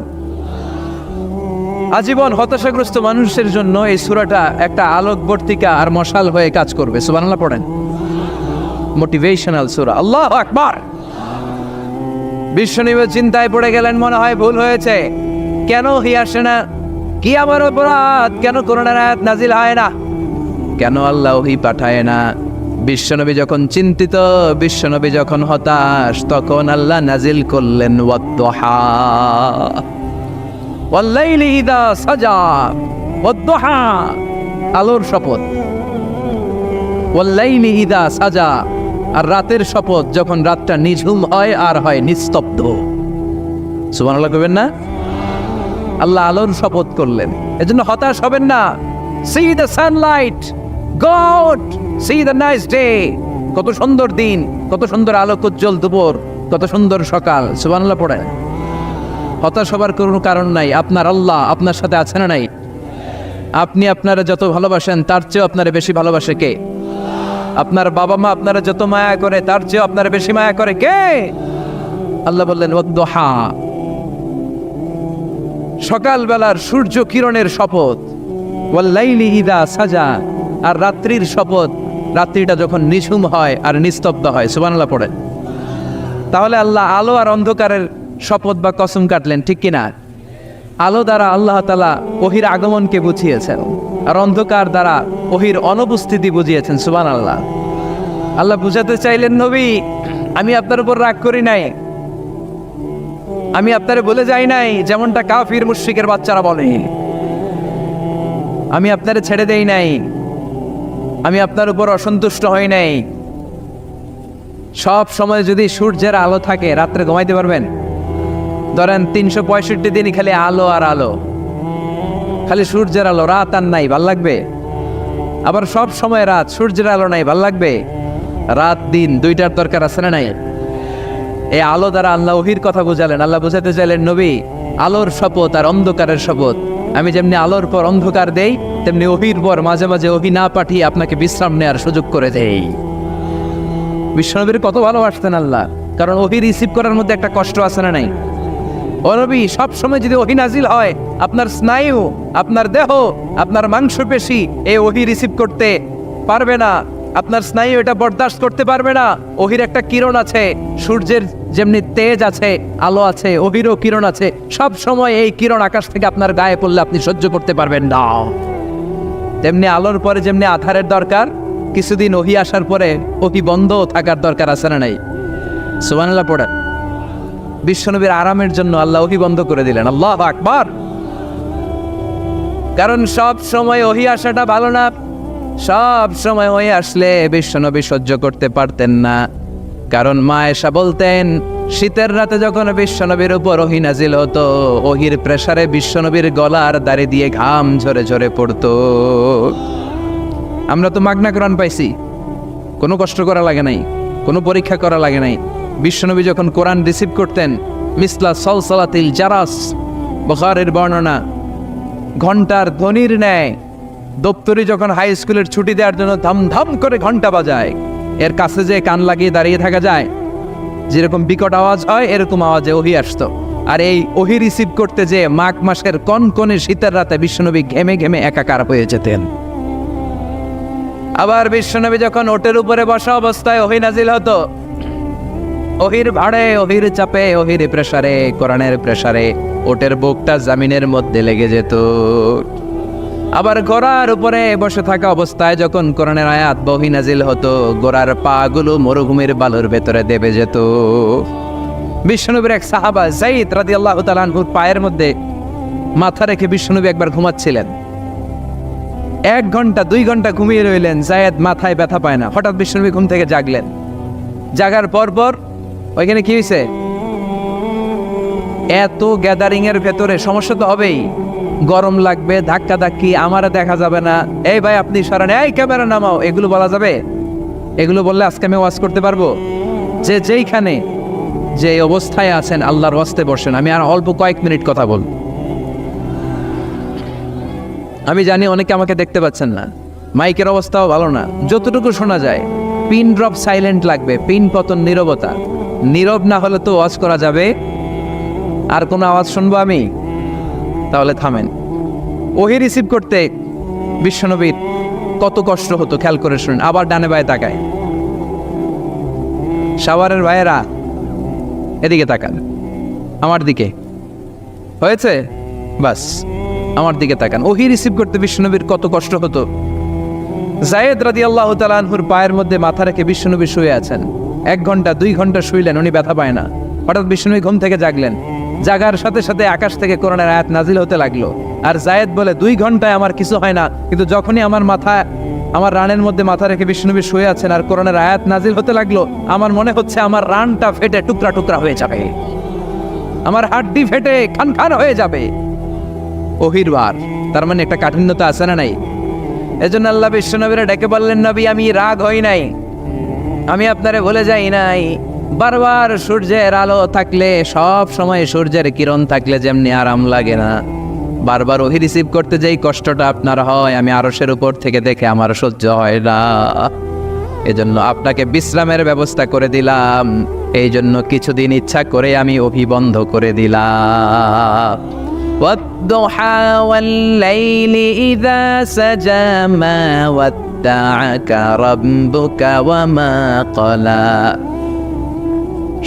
আজীবন হতাশাগ্রস্ত মানুষের জন্য এই সূরাটা একটা আলোকবর্তিকা আর মশাল হয়ে কাজ করবে। সুবহানাল্লাহ পড়েন। মোটিভেশনাল সূরা। আল্লাহু আকবার। বিশ্বনবী চিন্তায় পড়ে গেলেন, মনে হয় ভুল হয়েছে, কেন হি আসে না, কি আমার অপরাধ, কেন কোরআনের আয়াত নাজিল হয় না, কেন আল্লাহ ওহী পাঠায় না? বিশ্বনবী যখন চিন্তিত, বিশ্বনবী যখন হতাশ, তখন আল্লাহ নাজিল করলেন ওয়াদ-দুহা, ওয়াল-লাইলি ইযা সাজা, ওয়াদ-দুহা, আলোর শপথ, ওয়াল-লাইলি ইযা সাজা, আর রাতের শপথ, যখন রাতটা নিঝুম হয় আর হয় নিস্তব্ধ। সুবহানাল্লাহ কইবেন না? আল্লাহ আলোর শপথ করলেন। এজন্য হতাশ হবেন না। See the sunlight, go out, see the nice day. কত সুন্দর দিন, কত সুন্দর আলোকোজ্জ্বল দুপুর, কত সুন্দর সকাল। সুবহানাল্লাহ পড়েন। হতাশ হবার কোনো কারণ নাই। আপনার আল্লাহ আপনার সাথে আছে না নাই? আপনি আপনারা যত ভালোবাসেন তার চেয়েও আপনারা বেশি ভালোবাসে কে? আপনার বাবা মা আপনারা যত মায়া করে তার চেয়েও আপনারা বেশি মায়া করে কে? আল্লাহ বললেন ওয়াদ-দুহা, সকালবেলার সূর্য কিরণের শপথ, ওয়াল-লাইলি ইযা সাজা, আর রাত্রির শপথ, রাত্রিটা যখন নিঝুম হয় আর নিস্তব্ধ হয়। সুবহানাল্লাহ পড়েন। তাহলে আল্লাহ আলো আর অন্ধকারের শপথ বা কসম কাটলেন, ঠিক কিনা? আলো দ্বারা আল্লাহ তাআলা ওহীর আগমনকে বুঝিয়েছেন, আর অন্ধকার দ্বারা ওহীর অনুপস্থিতি বুঝিয়েছেন। সুবহানাল্লাহ। আল্লাহ বুঝাতে চাইলেন, নবী আমি আপনার উপর রাগ করি নাই, আমি আপনারে বলে যাই নাই যেমনটা কাফির মুশরিকের বাচ্চারা বলে, আমি আপনারে ছেড়ে দেই নাই, আমি আপনার উপর অসন্তুষ্ট হই নাই। সব সময় যদি সূর্যের আলো থাকে, রাত্রে ঘুমাইতে পারবেন? ধরেন 365 দিনই খালি আলো আর আলো, খালি সূর্যের আলো, রাত আর নাই, ভাল লাগবে? আবার সব সময় রাত, সূর্যের আলো নাই, ভাল লাগবে? রাত দিন দুইটার দরকার আছে না নাই? এই আলো দ্বারা আল্লাহ ওহীর কথা বুঝালেন। আল্লাহ বুঝাতে চাইলেন, নবী আলোর শপথ আর অন্ধকারের শপথ, আমি যেমনি আলোর পর অন্ধকার দেই, তেমনি ওহীর পর মাঝে মাঝে ওহী না পাঠিয়ে আপনাকে বিশ্রাম নেওয়ার সুযোগ করে দেই। বিশ্বনবীর কত ভালোবাসতেন আল্লাহ, কারণ ওহী রিসিভ করার মধ্যে একটা কষ্ট আছে না নাই? ও নবী, সব সময় যদি ওহী নাজিল হয়, আপনার স্নায়ু, আপনার দেহ, আপনার মাংসপেশি এই ওহী রিসিভ করতে পারবে না, আপনার স্নায়ু এটা বরদাস্ত করতে পারবে না। ওহীর একটা কিরণ আছে, সূর্যের যেমনি তেজ আছে, আলো আছে, ওহীরও কিরণ আছে। সব সময় এই কিরণ আকাশ থেকে আপনার গায়ে পড়লে আপনি সহ্য করতে পারবেন না। তেমনি আলোর পরে যেমনি আধারের দরকার, কিছুদিন ওহী আসার পরে ওহী বন্ধ থাকার দরকার আছে না নাই? সুবহানাল্লাহ পড়েন। বিশ্বনবীর আরামের জন্য আল্লাহ ওহী বন্ধ করে দিলেন। আল্লাহু আকবার। কারণ সব সময় ওহী আসাটা ভালো না। সব সময় ওহী আসলে বিশ্বনবী সহ্য করতে পারতেন না। কারণ মা আয়েশা বলতেন, শীতের রাতে যখন বিশ্বনবীর উপর ওহী নাজিল হতো, ওহীর প্রেসারে বিশ্বনবীর গলার দাড়ি দিয়ে ঘাম ঝরে ঝরে পড়তো। আমরা তো মাগনা কোরআন পাইছি, কোনো কষ্ট করা লাগে নাই, কোনো পরীক্ষা করা লাগে নাই। বিশ্বনবী যখন কোরআন রিসিভ করতেন, মিসলা সলসলাতিল জারাস, বুখারীর বর্ণনা, ঘন্টার ধ্বনির ন্যায় দপ্তরি যখন হাই স্কুলের ছুটি দেওয়ার জন্য ধাম করে ঘন্টা বাজায়, এর কাছে যে কান লাগিয়ে দাঁড়িয়ে থাকা যায়, যেরকম বিকট আওয়াজ হয় এরকম আওয়াজে ওহী আসতো। আর এই ওহী রিসিভ করতে যে মাঘ মাসের কনকনে শীতের রাতে বিশ্বনবী ঘেমে ঘেমে একাকার হয়ে যেতেন। আবার বিশ্বনবী যখন ওটের উপরে বসা অবস্থায় ওহী নাজিল হতো, ওহীর ভাড়ে, ওহীর চাপে, ওহীর প্রেসারে, কোরআনের প্রেসারে ওটের বুকটা জমিনের মধ্যে লেগে যেত। আবার ঘোড়ার উপরে বসে থাকা অবস্থায় যখন কোরআনের আয়াত ওহী নাজিল হতো, ঘোড়ার পা গুলো মরুভূমির বালুর ভেতরে দেবে যেত। বিশ্বনবীর এক সাহাবা যায়েদ রাদিয়াল্লাহু তাআলা আনহুর পায়ের মধ্যে মাথা রেখে বিশ্বনবী একবার ঘুমাচ্ছিলেন। 1 ঘন্টা 2 ঘন্টা ঘুমিয়ে রইলেন, জায়েদ মাথায় ব্যথা পায় না। হঠাৎ বিশ্বনবী ঘুম থেকে জাগলেন। জাগার পর ওইখানে কি হয়েছে? এত গ্যাদারিং এর ভেতরে সমস্যা তো হবেই, গরম লাগবে, ধাক্কা ধাক্কি, আমারে দেখা যাবে না, এই ভাই আপনি সরান, এই ক্যামেরা নামাও, এগুলো বলা যাবে? এগুলো বললে আজকে আমি ওয়াজ করতে পারবো? যে যেইখানে যে অবস্থায় আছেন আল্লাহর ওয়াস্তে বসেন। আমি আর অল্প কয়েক মিনিট কথা বল। আমি জানি অনেকে আমাকে দেখতে পাচ্ছেন না, মাইকের অবস্থাও ভালো না, যতটুকু শোনা যায় পিন ড্রপ সাইলেন্ট লাগবে, পিন পতন নীরবতা। নীরব না হলে তো ওয়াজ করা যাবে? আর কোনো আওয়াজ শুনবো আমি? তাহলে থামেন। ওহি রিসিভ করতে বিশ্বনবীর কত কষ্ট হতো খেয়াল করে শুনুন। আবার ডানে বায়ে তাকায়। শাওয়ারের ভাইয়েরা এদিকে তাকান, আমার দিকে হয়েছে, বাস আমার দিকে তাকান। ওহি রিসিভ করতে বিশ্বনবীর কত কষ্ট হতো। জায়েদ রাদিয়াল্লাহু তাআলা আনহুর পায়ের মধ্যে মাথা রেখে বিশ্বনবী শুয়ে আছেন। 1 ঘন্টা 2 ঘন্টা শুইলেন, উনি ব্যথা পায় না। হঠাৎ বিশ্বনবী ঘুম থেকে জাগলেন। জাগার সাথে সাথে আকাশ থেকে কোরআনের আয়াত নাজিল হতে লাগলো। আর জায়েদ বলে 2 ঘন্টায় আমার কিছু হয় না, কিন্তু যখনই আমার রানের মধ্যে মাথা রেখে বিশ্বনবী শুয়ে আছেন আর কোরআনের আয়াত নাজিল হতে লাগলো, আমার মনে হচ্ছে আমার রানটা ফেটে টুকরা টুকরা হয়ে যাবে, আমার হাড্ডি ফেটে খান খান হয়ে যাবে। ওহির বার, তার মানে একটা কাঠিন্যতা আছে না নাই? এজন্য আল্লাহ বিশ্বনবীরা ডেকে বললেন, নবী আমি রাগ হই নাই, আমি আপনারে ভুলে যাই নাই। বারবার সূর্যের আলো থাকলে, সব সময় সূর্যের কিরণ থাকলে যেমনি আরাম লাগে না, বারবার ওহি রিসিভ করতে যেই কষ্টটা আপনার হয়, আমি আরশের উপর থেকে দেখে আমার সহ্য হয় না। এজন্য আপনাকে বিশ্রামের ব্যবস্থা করে দিলাম, এই জন্য কিছুদিন ইচ্ছা করে আমি ওহি বন্ধ করে দিলাম। والضحى والليل إذا سجى ما ودعك ربك وما قلى।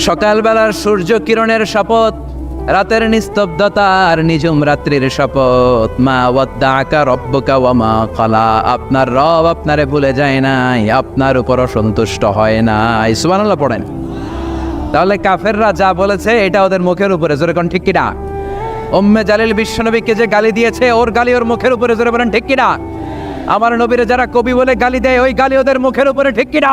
সকালবেলার সূর্য কিরণের শপথ, রাতের নিস্তব্ধতার নিঝুম রাত্রির শপথ। মা ওয়াদ্দাআকা রব্বুকা ওয়া মা ক্বালা, আপনার রব আপনারে ভুলে যায় নাই, আপনার উপর অসন্তুষ্ট হয় নাই। সুবহানাল্লাহ পড়েন। তাহলে কাফেররা যা বলেছে এটা ওদের মুখের উপরে, জোরে কোন ঠিক কিনা? উম্মে জালিল বিশ্বনবীকে যে গালি দিয়েছে, ওর গালি ওর মুখের উপরে, জোরে বলেন ঠিক কিনা? আমার নবীরে যারা কবি বলে গালি দেয়, ওই গালি ওদের মুখের উপরে, ঠিক কিনা?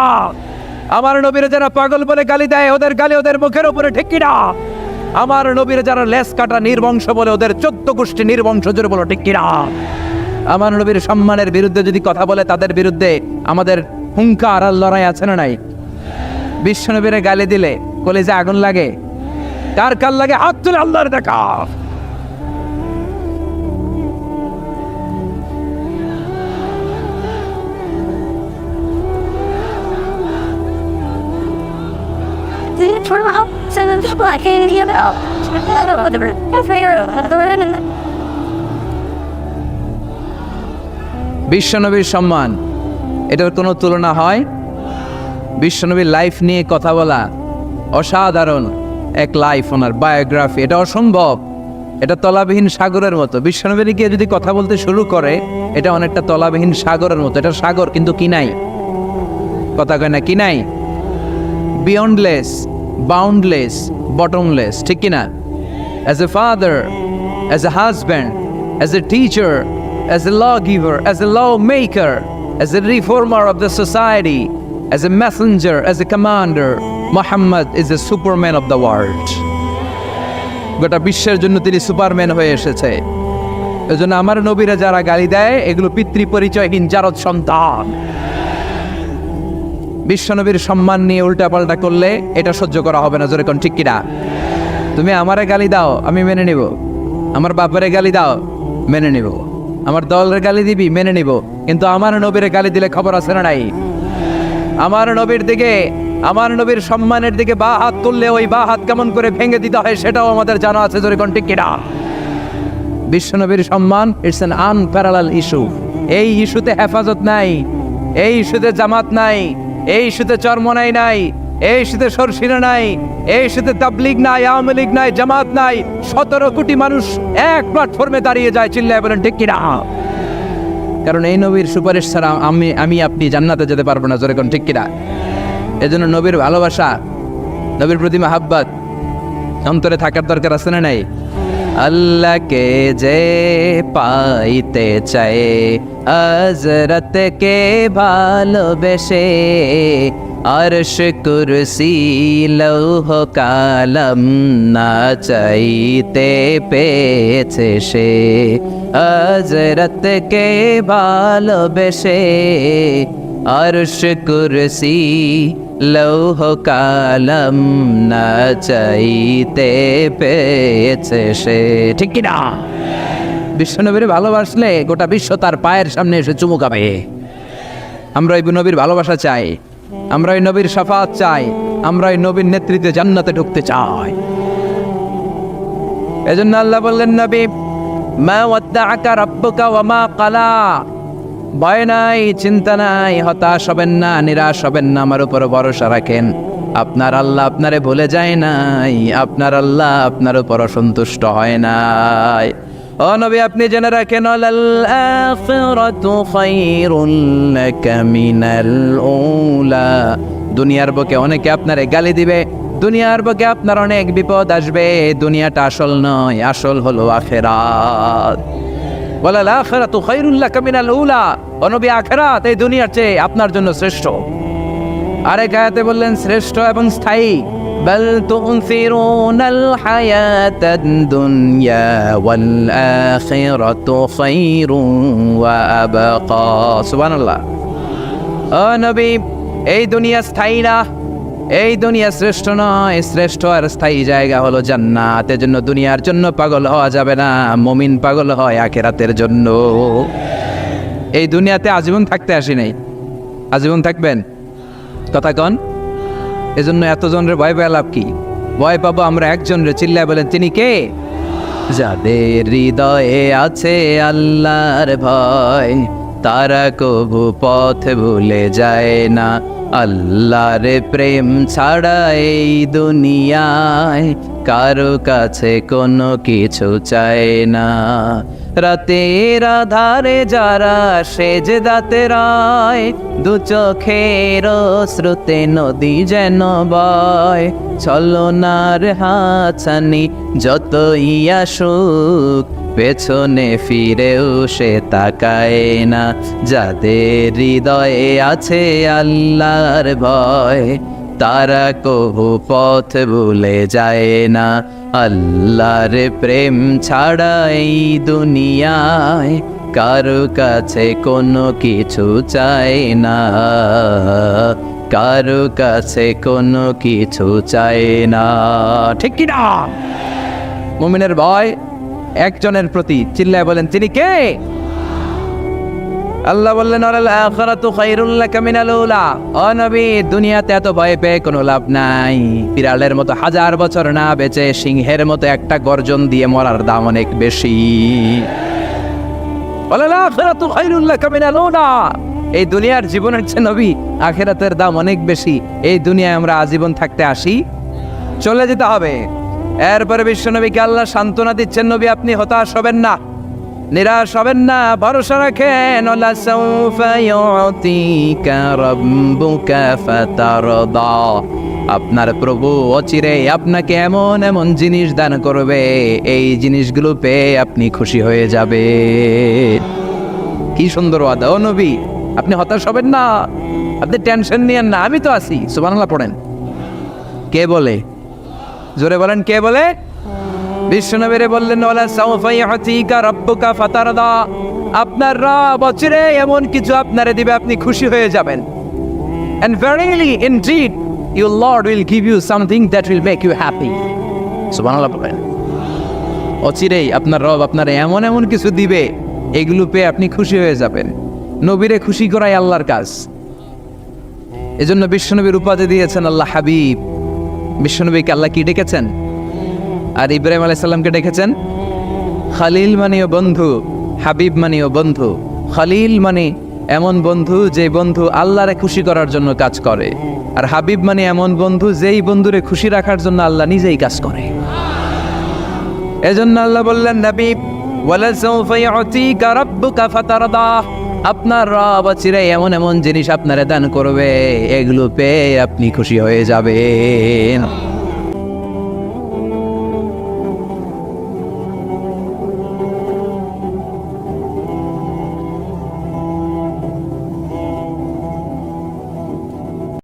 আমার নবীরে যারা পাগল বলে গালি দেয়, ওদের গালি ওদের মুখের উপরে, ঠিক কিনা? আমার নবীরে যারা লেস কাটা নির্বংশ বলে, ওদের 14 গোষ্ঠী নির্বংশ, জোরে বলো ঠিক কিনা? আমার নবীর সম্মানের বিরুদ্ধে যদি কথা বলে, তাদের বিরুদ্ধে আমাদের হুঙ্কার আর লড়াই আছে না নাই? বিশ্বনবীরে গালি দিলে কলেজে আগুন লাগে? কার কার লাগে? হাত তুলে আল্লাহর দেখা। বিশ্বনবীর সম্মান, এটার কোনো তুলনা হয়? বিশ্বনবীর লাইফ নিয়ে কথা বলা, অসাধারণ এক লাইফ, ওনার বায়োগ্রাফি, এটা অসম্ভব। এটা তলাবিহীন সাগরের মতো। বিশ্বনবীর গিয়ে যদি কথা বলতে শুরু করে, এটা অনেকটা তলাবিহীন সাগরের মতো। এটা সাগর কিন্তু কি নাই, কথা কয় না, কি নাই? বিয়ন্ডলেস, বাউন্ডলেস, বটমলেস, ঠিক কিনা? As a father, as a husband, as a teacher, as a lawgiver, as a lawmaker, as a reformer of the society, as a messenger, as a commander, Muhammad is a superman of the world. গোটা বিশ্বের জন্য তিনি সুপারম্যান হয়ে এসেছে। এজন্য আমার নবীরা যারা গালি দেয়, এগুলো পিতৃ পরিচয়হীন জারদ সন্তান। বিশ্বনবীর সম্মান নিয়ে উল্টাপাল্টা করলে এটা সহ্য করা হবে না, জোরে কোন ঠিক কিনা? তুমি আমারে গালি দাও, আমি মেনে নিব। আমার বাপরে গালি দাও, মেনে নিব। আমার দলের গালি দিবি, মেনে নিব। কিন্তু আমার নবীরে গালি দিলে খবর আছে না নাই? আমার নবীর দিকে, আমার নবীর সম্মানের দিকে বা হাত তুললে ওই বা হাত কেমন করে ভেঙে দিতে হয় সেটাও আমাদের জানা আছে, জোরে কোন ঠিক কিনা? বিশ্বনবীর সম্মান, ইটস অ্যান আনপ্যারালাল ইস্যু। এই ইস্যুতে হেফাজত নাই, এই ইস্যুতে জামাত নাই, এই ইস্যুতে চরমনাই নাই, এই ইস্যুতে সরসিনা নাই, এই ইস্যুতে তাবলীগ নাই, আওয়ামী লীগ নাই, জামাত নাই। 17 কোটি মানুষ এক প্ল্যাটফর্মে দাঁড়িয়ে যায়, চিল্লায় বলেন ঠিক কিনা? কারণ এই নবীর সুপারিশ ছাড়া আমি আপনি জান্নাতে যেতে পারবো না, জোরে কোন ঠিক কিনা? এজন্য নবীর ভালোবাসা, নবীর প্রতি মাহাব্বত অন্তরে থাকার দরকার আছে না নাই? আল্লাহকে যে পাইতে চায় হযরতকে ভালোবেসে, আরশ কুরসি লৌহ কালাম না চাইতে পেয়েছে সে। হযরতকে ভালোবেসে, আরশ কুরসি লৌহ কালাম না চাইতে পেয়েছে সে। ঠিক কি না? বিশ্বনবীর ভালোবাসলে গোটা বিশ্ব তার পায়ের সামনে এসে চুমু খাবে। আমরা ওই নবীর ভালোবাসা চাই, আমরা ওই নবীর শাফাত চাই, আমরা ওই নবীর নেতৃত্বে জান্নাতে ঢুকতে চাই। এজন্য আল্লাহ বললেন, নবী মা ওয়াদ্দাআকা রাব্বুকা ওয়া মা ক্বালা, ভয় নাই, চিন্তা নাই, হতাশ হবেন না, নিরাশ হবেন না, আমার উপর ভরসা রাখেন। আপনার আল্লাহ আপনারে ভুলে যায় নাই, আপনার আল্লাহ আপনার উপর অসন্তুষ্ট হয় নাই। ও নবী, আপনি জেনে রাখেন, লাল আখিরাতু খায়রুল লাকা মিনাল উলা। দুনিয়ার বুকে অনেকে আপনারে গালি দিবে, দুনিয়ার বুকে আপনার অনেক বিপদ আসবে। দুনিয়াটা আসল নয়, আসল হলো আখিরাত। ওয়ালাল আখিরাতু খায়রুল লাকা মিনাল উলা। ও নবী, আখিরাত এই দুনিয়ার চেয়ে আপনার জন্য শ্রেষ্ঠ। আরেক আয়াতে বললেন শ্রেষ্ঠ এবং স্থায়ী। বাল তুনসিরুনাল হায়াতাদ দুনিয়া ওয়াল আখিরাতু খায়রুন ওয়া আবকা। সুবহানাল্লাহ। ও নবী, এই দুনিয়া স্থায়ী না, এই দুনিয়া শ্রেষ্ঠ নয়, শ্রেষ্ঠ আর স্থায়ী জায়গা হলো জান্নাত। এজন্য দুনিয়ার জন্য পাগল হওয়া যাবে না, মুমিন পাগল হয় আখিরাতের জন্য। এই দুনিয়াতে আজীবন থাকতে আসি নাই, আজীবন থাকবেন? কথা কন। এজন্য এতজনের ভয় পেয়ে লাভ কি? ভয় পাবো আমরা একজনের, চিল্লায় বলেন তিনি কে? যাদের হৃদয়ে আছে আল্লাহর ভয়, তারা কবু পথ ভুলে যায় না। আল্লাহর প্রেম ছাড়া এই দুনিয়ায় কারো কাছে কোনো কিছু চায় না। রাতের আধারে যারা সেজদাতে রায়, দু চোখের শ্রুতে নদী যেন বয়। ছলনার হাতছানি যতই আসুক, পেছনে ফিরেও সে তাকায় না। যাদের হৃদয়ে আছে আল্লাহর ভয়, তারা কবু পথ ভুলে যায় না। আল্লাহর প্রেম ছাড়া এই দুনিয়ায় কারো কাছে কোনো কিছু চায় না, কারো কাছে কোনো কিছু চায় না। ঠিক কি না? মুমিনের ভয় একজনের প্রতি, চিল্লায় বলেন তিনি কে? আল্লাহ বললেন, ওয়ালাল আখিরাতু খায়রুল লাকা মিনাল উলা। ও নবী, দুনিয়াতে এত ভয় পেয়ে কোনো লাভ নাই। বিড়ালের মতো 1000 বছর না বেঁচে সিংহের মতো একটা গর্জন দিয়ে মরার দাম অনেক বেশি। ওয়ালাল আখিরাতু খায়রুল লাকা মিনাল উলা। এই দুনিয়ার জীবনের চেয়ে নবী আখিরাতের দাম অনেক বেশি। এই দুনিয়ায় আমরা আজীবন থাকতে আসি, চলে যেতে হবে। এরপরে বিশ্বনবীকে আল্লাহ সান্ত্বনা দিচ্ছেন, নবী আপনি হতাশ হবেন না, নিরাশ হবেন না, ভরসা রাখেন। ওয়ালা সাউফা ইউতিকা রাব্বুকা ফাতারদা। আপনার প্রভু অচিরেই আপনাকে এমন এমন জিনিস দান করবে, এই জিনিসগুলো পেয়ে আপনি খুশি হয়ে যাবে। কি সুন্দর ওয়াদা। ও নবী, আপনি হতাশ হবেন না, আপনি টেনশন নিয়েন না, আমি তো আছি। সুবহানাল্লাহ পড়েন। কে বলে? জোরে বলেন, কে বলে? বিশ্বনবীরে বললেন, ওয়ালা সাউফা ইউতিকা রাব্বুকা ফাতারদা। আপনার রব অচিরে এমন কিছু আপনারে দিবে, আপনি খুশি হয়ে যাবেন। And verily indeed your Lord will give you something that will make you happy. সুবহানাল্লাহ বলেন। অচিরেই আপনার রব আপনারে এমন এমন কিছু দিবে, এগুলো পেয়ে আপনি খুশি হয়ে যাবেন। নবীরে খুশি করাই আল্লাহর কাজ। এজন্য বিশ্বনবীর উপাধি দিয়েছেন আল্লাহ হাবিব। বিশ্বনবীকে আল্লাহ কি ডেকেছেন? আর ইব্রাহিম আলাইহিস সালামকে ডেকেছেন খালিল, মানেও বন্ধু, হাবিব মানেও বন্ধু। খালিল মানে এমন বন্ধু যে বন্ধু আল্লাহরে খুশি করার জন্য কাজ করে, আর হাবিব মানে এমন বন্ধু যেই বন্ধুরে খুশি রাখার জন্য আল্লাহ নিজেই কাজ করে। এজন্য আল্লাহ বললেন, নবী ওয়ালা সাউফা ইউতিকা রাব্বুকা ফাতারদা। আপনার রব চিরাই এমন এমন জিনিস আপনারে দান করবে, এগুলো পেয়ে আপনি খুশি হয়ে যাবেন।